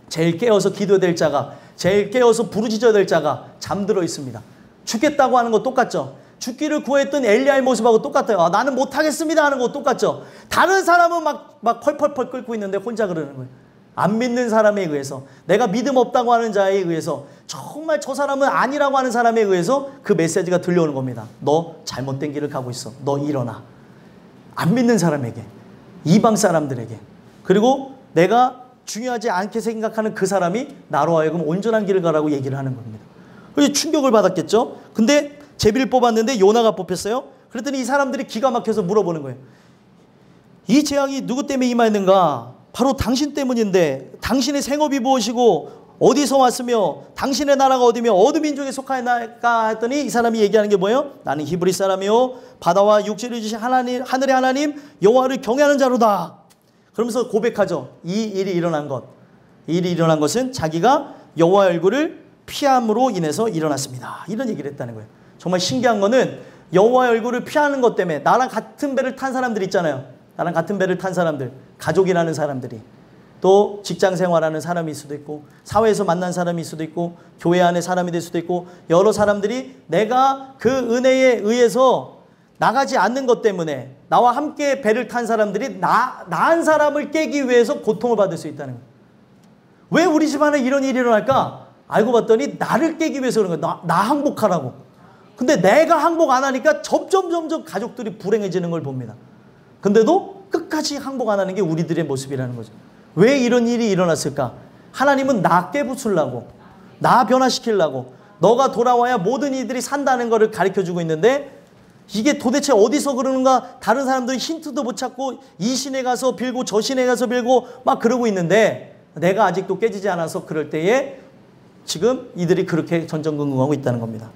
제일 깨어서 기도해야 될 자가, 제일 깨어서 부르짖어야 될 자가 잠들어 있습니다. 죽겠다고 하는 거 똑같죠. 죽기를 구했던 엘리야의 모습하고 똑같아요. 나는 못하겠습니다 하는 거 똑같죠. 다른 사람은 막 펄펄펄 끓고 있는데 혼자 그러는 거예요. 안 믿는 사람에 의해서, 내가 믿음 없다고 하는 자에 의해서, 정말 저 사람은 아니라고 하는 사람에 의해서 그 메시지가 들려오는 겁니다. 너 잘못된 길을 가고 있어. 너 일어나. 안 믿는 사람에게, 이방 사람들에게, 그리고 내가 중요하지 않게 생각하는 그 사람이 나로 하여금 온전한 길을 가라고 얘기를 하는 겁니다. 그래서 충격을 받았겠죠. 근데 제비를 뽑았는데 요나가 뽑혔어요. 그랬더니 이 사람들이 기가 막혀서 물어보는 거예요. 이 재앙이 누구 때문에 임하였는가? 바로 당신 때문인데 당신의 생업이 무엇이고 어디서 왔으며 당신의 나라가 어디며 어느 민족에 속하였나까 했더니 이 사람이 얘기하는 게 뭐예요? 나는 히브리 사람이요 바다와 육지를 주신 하나님, 하늘의 하나님 여호와를 경외하는 자로다. 그러면서 고백하죠. 이 일이 일어난 것, 이 일이 일어난 것은 자기가 여호와의 얼굴을 피함으로 인해서 일어났습니다. 이런 얘기를 했다는 거예요. 정말 신기한 거는 여호와의 얼굴을 피하는 것 때문에 나랑 같은 배를 탄 사람들 있잖아요. 나랑 같은 배를 탄 사람들, 가족이라는 사람들이, 또 직장 생활하는 사람일 수도 있고 사회에서 만난 사람일 수도 있고 교회 안에 사람이 될 수도 있고 여러 사람들이 내가 그 은혜에 의해서 나가지 않는 것 때문에 나와 함께 배를 탄 사람들이 나한 사람을 깨기 위해서 고통을 받을 수 있다는 거예요. 왜 우리 집안에 이런 일이 일어날까? 알고 봤더니 나를 깨기 위해서 그런 거예요. 나 항복하라고. 근데 내가 항복 안 하니까 점점 가족들이 불행해지는 걸 봅니다. 근데도 끝까지 항복 안 하는 게 우리들의 모습이라는 거죠. 왜 이런 일이 일어났을까? 하나님은 나 깨부수려고, 나 변화시키려고, 너가 돌아와야 모든 이들이 산다는 것을 가르쳐주고 있는데 이게 도대체 어디서 그러는가? 다른 사람들이 힌트도 못 찾고 이 신에 가서 빌고 저 신에 가서 빌고 막 그러고 있는데 내가 아직도 깨지지 않아서 그럴 때에 지금 이들이 그렇게 전전긍긍하고 있다는 겁니다.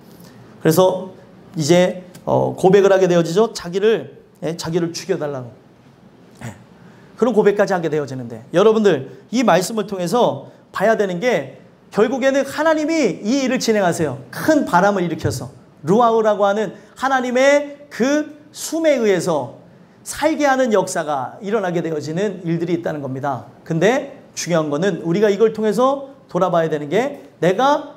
그래서 이제 고백을 하게 되어지죠. 자기를 죽여달라고. 그런 고백까지 하게 되어지는데 여러분들 이 말씀을 통해서 봐야 되는 게 결국에는 하나님이 이 일을 진행하세요. 큰 바람을 일으켜서 루아우라고 하는 하나님의 그 숨에 의해서 살게 하는 역사가 일어나게 되어지는 일들이 있다는 겁니다. 근데 중요한 거는 우리가 이걸 통해서 돌아봐야 되는 게 내가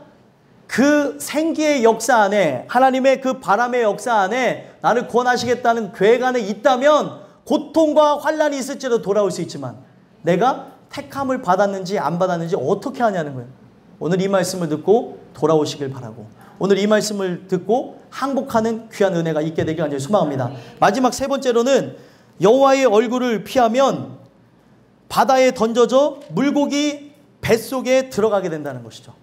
그 생기의 역사 안에 하나님의 그 바람의 역사 안에 나를 구원하시겠다는 계획 안에 있다면 고통과 환난이 있을지라도 돌아올 수 있지만 내가 택함을 받았는지 안 받았는지 어떻게 하냐는 거예요. 오늘 이 말씀을 듣고 돌아오시길 바라고 오늘 이 말씀을 듣고 항복하는 귀한 은혜가 있게 되길 간절히 소망합니다. 마지막 세 번째로는 여호와의 얼굴을 피하면 바다에 던져져 물고기 뱃속에 들어가게 된다는 것이죠.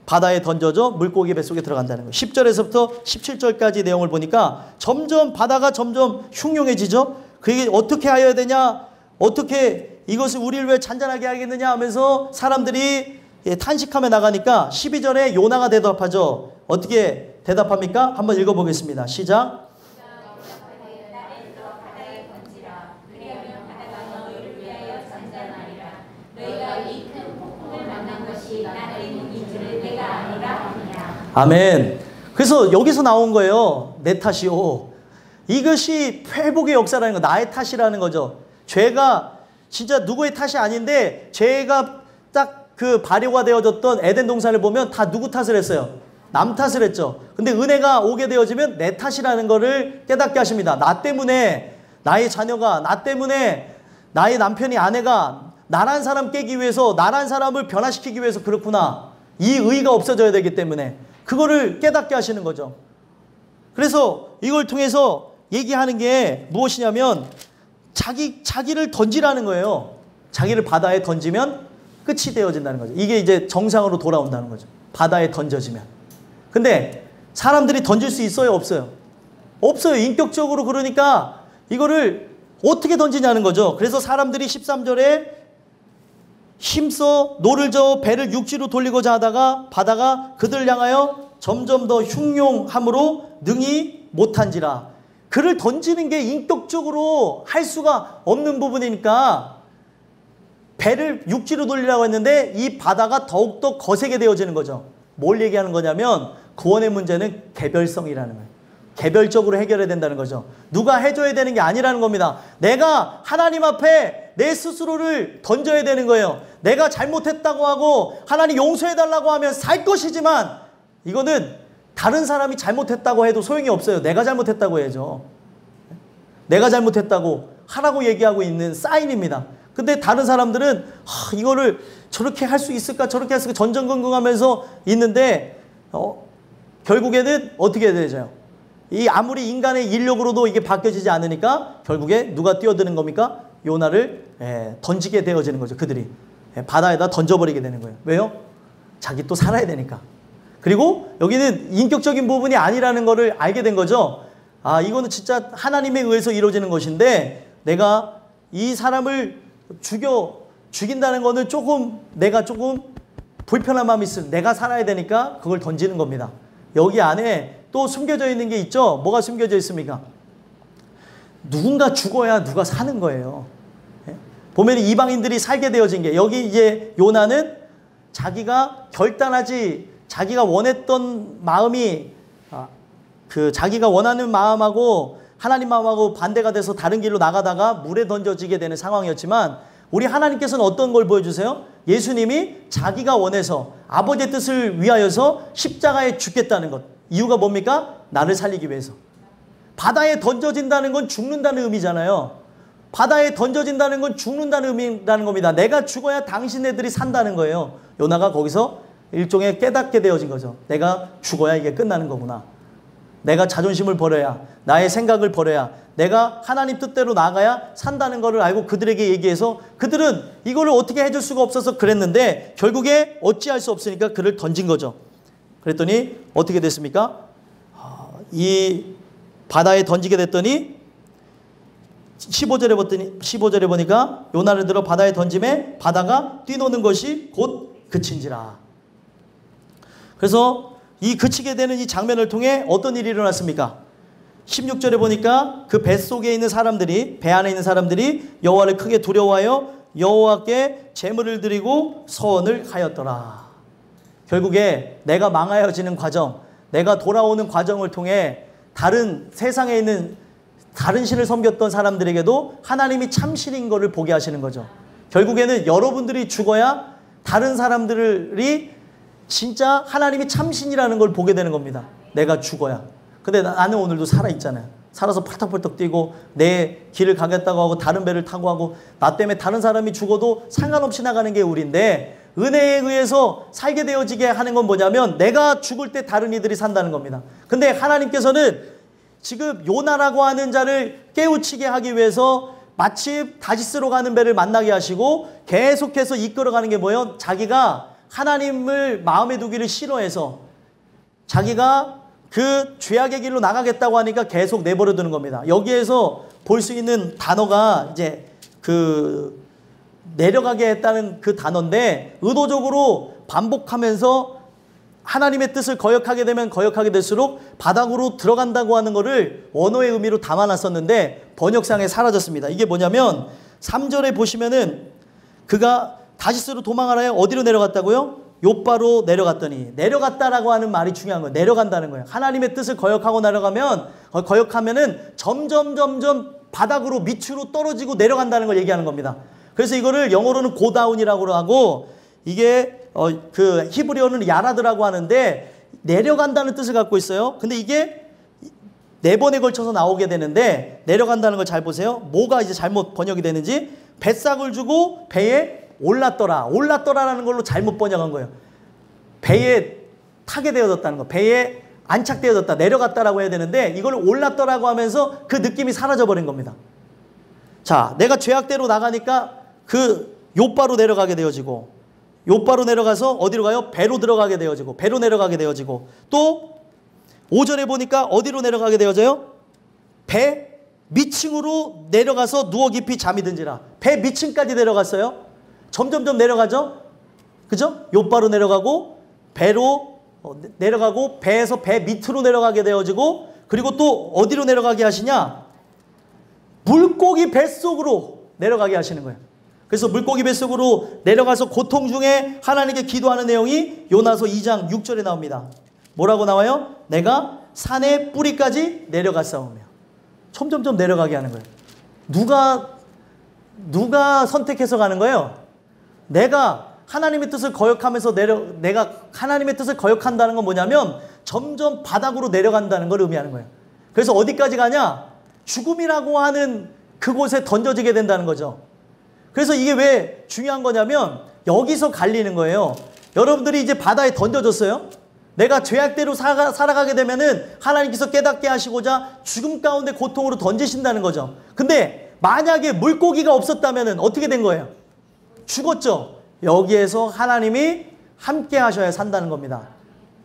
바다에 던져져 물고기 뱃속에 들어간다는 거예요. 10절에서부터 17절까지 내용을 보니까 점점 바다가 점점 흉흉해지죠. 그게 어떻게 하여야 되냐, 어떻게 이것을 우리를 왜 잔잔하게 하겠느냐 하면서 사람들이 탄식하며 나가니까 12절에 요나가 대답하죠. 어떻게 대답합니까? 한번 읽어보겠습니다. 시작. 아멘. 그래서 여기서 나온 거예요. 내 탓이요. 이것이 회복의 역사라는 거, 나의 탓이라는 거죠. 죄가 진짜 누구의 탓이 아닌데 죄가 딱 그 발효가 되어졌던 에덴 동산을 보면 다 누구 탓을 했어요? 남 탓을 했죠. 근데 은혜가 오게 되어지면 내 탓이라는 거를 깨닫게 하십니다. 나 때문에 나의 자녀가, 나 때문에 나의 남편이, 아내가 나란 사람 깨기 위해서, 나란 사람을 변화시키기 위해서 그렇구나. 이 의의가 없어져야 되기 때문에 그거를 깨닫게 하시는 거죠. 그래서 이걸 통해서 얘기하는 게 무엇이냐면 자기를 던지라는 거예요. 자기를 바다에 던지면 끝이 되어진다는 거죠. 이게 이제 정상으로 돌아온다는 거죠. 바다에 던져지면. 근데 사람들이 던질 수 있어요? 없어요? 없어요. 인격적으로. 그러니까 이거를 어떻게 던지냐는 거죠. 그래서 사람들이 13절에 힘써 노를 저어 배를 육지로 돌리고자 하다가 바다가 그들을 향하여 점점 더 흉용함으로 능히 못한지라. 그를 던지는 게 인격적으로 할 수가 없는 부분이니까 배를 육지로 돌리라고 했는데 이 바다가 더욱더 거세게 되어지는 거죠. 뭘 얘기하는 거냐면 구원의 문제는 개별성이라는 거예요. 개별적으로 해결해야 된다는 거죠. 누가 해줘야 되는 게 아니라는 겁니다. 내가 하나님 앞에 내 스스로를 던져야 되는 거예요. 내가 잘못했다고 하고 하나님 용서해달라고 하면 살 것이지만 이거는 다른 사람이 잘못했다고 해도 소용이 없어요. 내가 잘못했다고 해야죠. 내가 잘못했다고 하라고 얘기하고 있는 사인입니다. 근데 다른 사람들은 이거를 저렇게 할 수 있을까 저렇게 했을까 전전긍긍하면서 있는데 결국에는 어떻게 되죠? 이 아무리 인간의 인력으로도 이게 바뀌어지지 않으니까 결국에 누가 뛰어드는 겁니까? 요나를 던지게 되어지는 거죠. 그들이 바다에다 던져버리게 되는 거예요. 왜요? 자기 또 살아야 되니까. 그리고 여기는 인격적인 부분이 아니라는 거를 알게 된 거죠. 아, 이거는 진짜 하나님에 의해서 이루어지는 것인데 내가 이 사람을 죽인다는 거는 내가 조금 불편한 마음이 있을 내가 살아야 되니까 그걸 던지는 겁니다. 여기 안에 또 숨겨져 있는 게 있죠. 뭐가 숨겨져 있습니까? 누군가 죽어야 누가 사는 거예요. 보면 이방인들이 살게 되어진 게 여기 이제 요나는 자기가 자기가 원했던 마음이 자기가 원하는 마음하고 하나님 마음하고 반대가 돼서 다른 길로 나가다가 물에 던져지게 되는 상황이었지만 우리 하나님께서는 어떤 걸 보여주세요? 예수님이 자기가 원해서 아버지의 뜻을 위하여서 십자가에 죽겠다는 것. 이유가 뭡니까? 나를 살리기 위해서. 바다에 던져진다는 건 죽는다는 의미잖아요. 바다에 던져진다는 건 죽는다는 의미라는 겁니다. 내가 죽어야 당신네들이 산다는 거예요. 요나가 거기서 일종의 깨닫게 되어진 거죠. 내가 죽어야 이게 끝나는 거구나. 내가 자존심을 버려야, 나의 생각을 버려야, 내가 하나님 뜻대로 나가야 산다는 것을 알고 그들에게 얘기해서 그들은 이거를 어떻게 해줄 수가 없어서 그랬는데 결국에 어찌할 수 없으니까 그를 던진 거죠. 그랬더니 어떻게 됐습니까? 이 바다에 던지게 됐더니 15절에 보니까 요나를 들어 바다에 던짐에 바다가 뛰노는 것이 곧 그친지라. 그래서 이 그치게 되는 이 장면을 통해 어떤 일이 일어났습니까? 16절에 보니까 그 뱃속에 있는 사람들이, 배 안에 있는 사람들이 여호와를 크게 두려워하여 여호와께 제물을 드리고 서원을 하였더라. 결국에 내가 망하여지는 과정, 내가 돌아오는 과정을 통해 다른 세상에 있는 다른 신을 섬겼던 사람들에게도 하나님이 참신인 것을 보게 하시는 거죠. 결국에는 여러분들이 죽어야 다른 사람들이 진짜 하나님이 참신이라는 걸 보게 되는 겁니다. 내가 죽어야. 근데 나는 오늘도 살아있잖아요. 살아서 펄떡펄떡 뛰고 내 길을 가겠다고 하고 다른 배를 타고 하고 나 때문에 다른 사람이 죽어도 상관없이 나가는 게 우리인데 은혜에 의해서 살게 되어지게 하는 건 뭐냐면 내가 죽을 때 다른 이들이 산다는 겁니다. 근데 하나님께서는 지금 요나라고 하는 자를 깨우치게 하기 위해서 마침 다시스로 가는 배를 만나게 하시고 계속해서 이끌어가는 게 뭐예요? 자기가 하나님을 마음에 두기를 싫어해서 자기가 그 죄악의 길로 나가겠다고 하니까 계속 내버려 두는 겁니다. 여기에서 볼 수 있는 단어가 이제 내려가게 했다는 그 단어인데 의도적으로 반복하면서 하나님의 뜻을 거역하게 되면 거역하게 될수록 바닥으로 들어간다고 하는 것을 원어의 의미로 담아놨었는데 번역상에 사라졌습니다. 이게 뭐냐면 3절에 보시면은 그가 다시스로 도망하라에 어디로 내려갔다고요? 요바로 내려갔더니 내려갔다라고 하는 말이 중요한 거예요. 내려간다는 거예요. 하나님의 뜻을 거역하고 거역하면은 점점 바닥으로 밑으로 떨어지고 내려간다는 걸 얘기하는 겁니다. 그래서 이거를 영어로는 고다운이라고 하고 이게 그 히브리어는 야라드라고 하는데 내려간다는 뜻을 갖고 있어요. 근데 이게 4번에 걸쳐서 나오게 되는데 내려간다는 걸 잘 보세요. 뭐가 이제 잘못 번역이 되는지 뱃삭을 주고 배에 올랐더라. 올랐더라라는 걸로 잘못 번역한 거예요. 배에 타게 되어졌다는 거. 배에 안착되어졌다. 내려갔다라고 해야 되는데 이걸 올랐더라고 하면서 그 느낌이 사라져버린 겁니다. 자, 내가 죄악대로 나가니까 그 욥바로 내려가게 되어지고 욥바로 내려가서 어디로 가요? 배로 들어가게 되어지고 배로 내려가게 되어지고 또 5절에 보니까 어디로 내려가게 되어져요? 배 밑층으로 내려가서 누워 깊이 잠이 든지라. 배 밑층까지 내려갔어요. 점점점 내려가죠. 그죠? 욥바로 내려가고 배로 내려가고 배에서 배 밑으로 내려가게 되어지고 그리고 또 어디로 내려가게 하시냐? 물고기 뱃속으로 내려가게 하시는 거예요. 그래서 물고기 뱃속으로 내려가서 고통 중에 하나님께 기도하는 내용이 요나서 2장 6절에 나옵니다. 뭐라고 나와요? 내가 산의 뿌리까지 내려갔사오며. 점점점 내려가게 하는 거예요. 누가 선택해서 가는 거예요? 내가 하나님의 뜻을 거역하면서 내가 하나님의 뜻을 거역한다는 건 뭐냐면 점점 바닥으로 내려간다는 걸 의미하는 거예요. 그래서 어디까지 가냐? 죽음이라고 하는 그곳에 던져지게 된다는 거죠. 그래서 이게 왜 중요한 거냐면 여기서 갈리는 거예요. 여러분들이 이제 바다에 던져졌어요. 내가 죄악대로 살아가게 되면은 하나님께서 깨닫게 하시고자 죽음 가운데 고통으로 던지신다는 거죠. 근데 만약에 물고기가 없었다면은 어떻게 된 거예요? 죽었죠. 여기에서 하나님이 함께 하셔야 산다는 겁니다.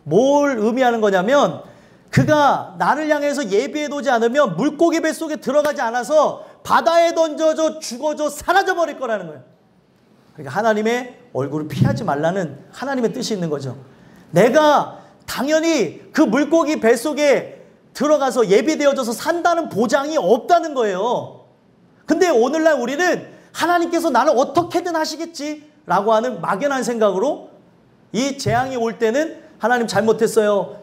뭘 의미하는 거냐면 그가 나를 향해서 예비해두지 않으면 물고기 뱃속에 들어가지 않아서 바다에 던져져 죽어져 사라져 버릴 거라는 거예요. 그러니까 하나님의 얼굴을 피하지 말라는 하나님의 뜻이 있는 거죠. 내가 당연히 그 물고기 뱃속에 들어가서 예비되어져서 산다는 보장이 없다는 거예요. 근데 오늘날 우리는 하나님께서 나를 어떻게든 하시겠지 라고 하는 막연한 생각으로 이 재앙이 올 때는 하나님 잘못했어요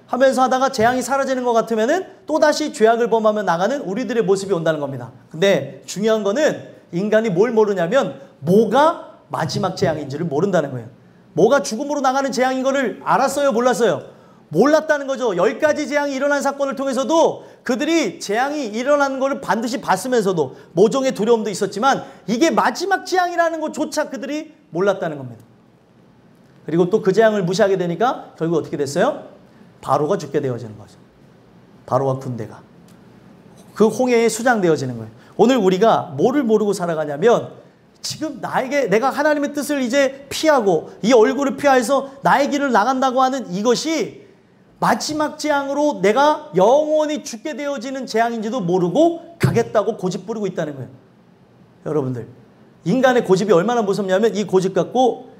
하면서 하다가 재앙이 사라지는 것 같으면은 또다시 죄악을 범하며 나가는 우리들의 모습이 온다는 겁니다. 근데 중요한 거는 인간이 뭘 모르냐면 뭐가 마지막 재앙인지를 모른다는 거예요. 뭐가 죽음으로 나가는 재앙인 거를 알았어요? 몰랐어요? 몰랐다는 거죠. 10가지 재앙이 일어난 사건을 통해서도 그들이 재앙이 일어나는 것을 반드시 봤으면서도 모종의 두려움도 있었지만 이게 마지막 재앙이라는 것조차 그들이 몰랐다는 겁니다. 그리고 또 그 재앙을 무시하게 되니까 결국 어떻게 됐어요? 바로가 죽게 되어지는 거죠. 바로와 군대가. 그 홍해에 수장되어지는 거예요. 오늘 우리가 뭐를 모르고 살아가냐면 지금 내가 하나님의 뜻을 이제 피하고 이 얼굴을 피해서 나의 길을 나간다고 하는 이것이 마지막 재앙으로 내가 영원히 죽게 되어지는 재앙인지도 모르고 가겠다고 고집 부리고 있다는 거예요. 여러분들, 인간의 고집이 얼마나 무섭냐면 이 고집 갖고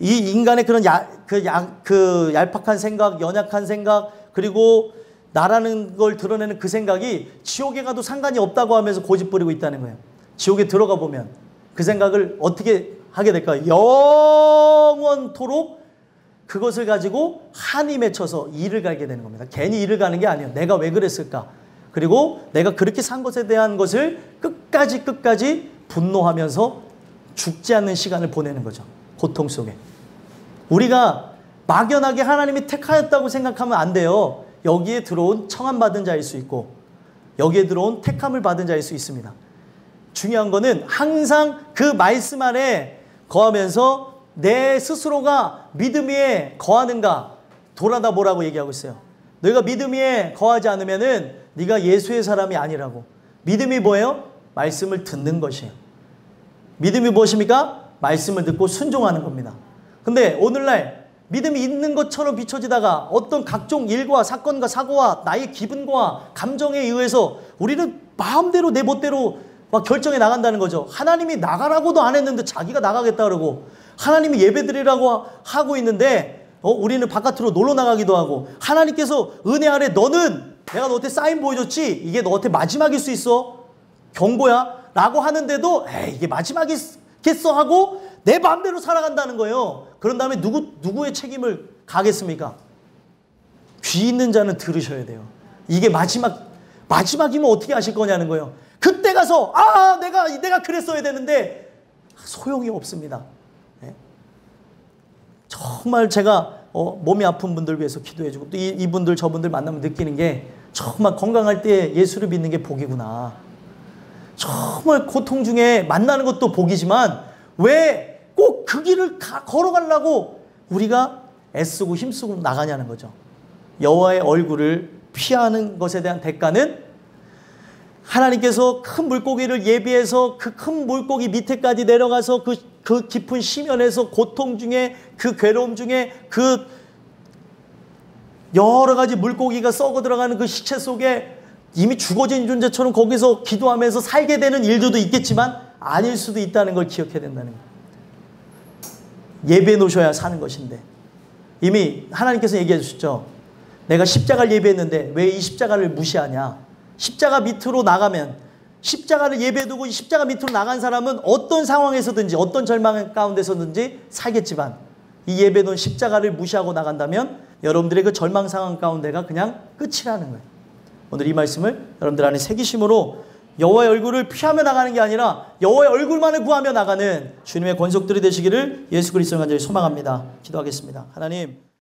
이 인간의 그런 얄팍한 생각, 연약한 생각, 그리고 나라는 걸 드러내는 그 생각이 지옥에 가도 상관이 없다고 하면서 고집 부리고 있다는 거예요. 지옥에 들어가 보면 그 생각을 어떻게 하게 될까요? 영원토록 그것을 가지고 한이 맺혀서 이를 갈게 되는 겁니다. 괜히 이를 가는 게 아니에요. 내가 왜 그랬을까? 그리고 내가 그렇게 산 것에 대한 것을 끝까지 분노하면서 죽지 않는 시간을 보내는 거죠. 고통 속에. 우리가 막연하게 하나님이 택하였다고 생각하면 안 돼요. 여기에 들어온 청함받은 자일 수 있고 여기에 들어온 택함을 받은 자일 수 있습니다. 중요한 거는 항상 그 말씀 안에 거하면서 내 스스로가 믿음 위에 거하는가 돌아다 보라고 얘기하고 있어요. 너희가 믿음 위에 거하지 않으면은 네가 예수의 사람이 아니라고. 믿음이 뭐예요? 말씀을 듣는 것이에요. 믿음이 무엇입니까? 말씀을 듣고 순종하는 겁니다. 근데 오늘날 믿음이 있는 것처럼 비춰지다가 어떤 각종 일과 사건과 사고와 나의 기분과 감정에 의해서 우리는 마음대로 내 멋대로 막 결정해 나간다는 거죠. 하나님이 나가라고도 안 했는데 자기가 나가겠다 그러고 하나님이 예배드리라고 하고 있는데 우리는 바깥으로 놀러 나가기도 하고 하나님께서 은혜 아래 너는 내가 너한테 사인 보여줬지 이게 너한테 마지막일 수 있어 경고야 라고 하는데도 에이 이게 마지막이겠어 하고 내 마음대로 살아간다는 거예요. 그런 다음에 누구의 책임을 가겠습니까? 귀 있는 자는 들으셔야 돼요. 이게 마지막이면 어떻게 하실 거냐는 거예요. 그때 가서 내가 그랬어야 되는데 소용이 없습니다. 네? 정말 제가 몸이 아픈 분들 위해서 기도해주고 또 이분들 저분들 만나면 느끼는 게 정말 건강할 때 예수를 믿는 게 복이구나. 정말 고통 중에 만나는 것도 복이지만 왜 꼭 그 길을 걸어가려고 우리가 애쓰고 힘쓰고 나가냐는 거죠. 여호와의 얼굴을 피하는 것에 대한 대가는 하나님께서 큰 물고기를 예비해서 그 큰 물고기 밑에까지 내려가서 그 깊은 심연에서 고통 중에 그 괴로움 중에 그 여러 가지 물고기가 썩어 들어가는 그 시체 속에 이미 죽어진 존재처럼 거기서 기도하면서 살게 되는 일들도 있겠지만 아닐 수도 있다는 걸 기억해야 된다는 거예요. 예배해 놓으셔야 사는 것인데 이미 하나님께서 얘기해 주셨죠. 내가 십자가를 예배했는데 왜 이 십자가를 무시하냐. 십자가 밑으로 나가면 십자가를 예배해 두고 이 십자가 밑으로 나간 사람은 어떤 상황에서든지 어떤 절망 가운데서든지 살겠지만 이 예배해 놓은 십자가를 무시하고 나간다면 여러분들의 그 절망 상황 가운데가 그냥 끝이라는 거예요. 오늘 이 말씀을 여러분들 안에 새기심으로 여호와의 얼굴을 피하며 나가는 게 아니라 여호와의 얼굴만을 구하며 나가는 주님의 권속들이 되시기를 예수 그리스도로 간절히 소망합니다. 기도하겠습니다. 하나님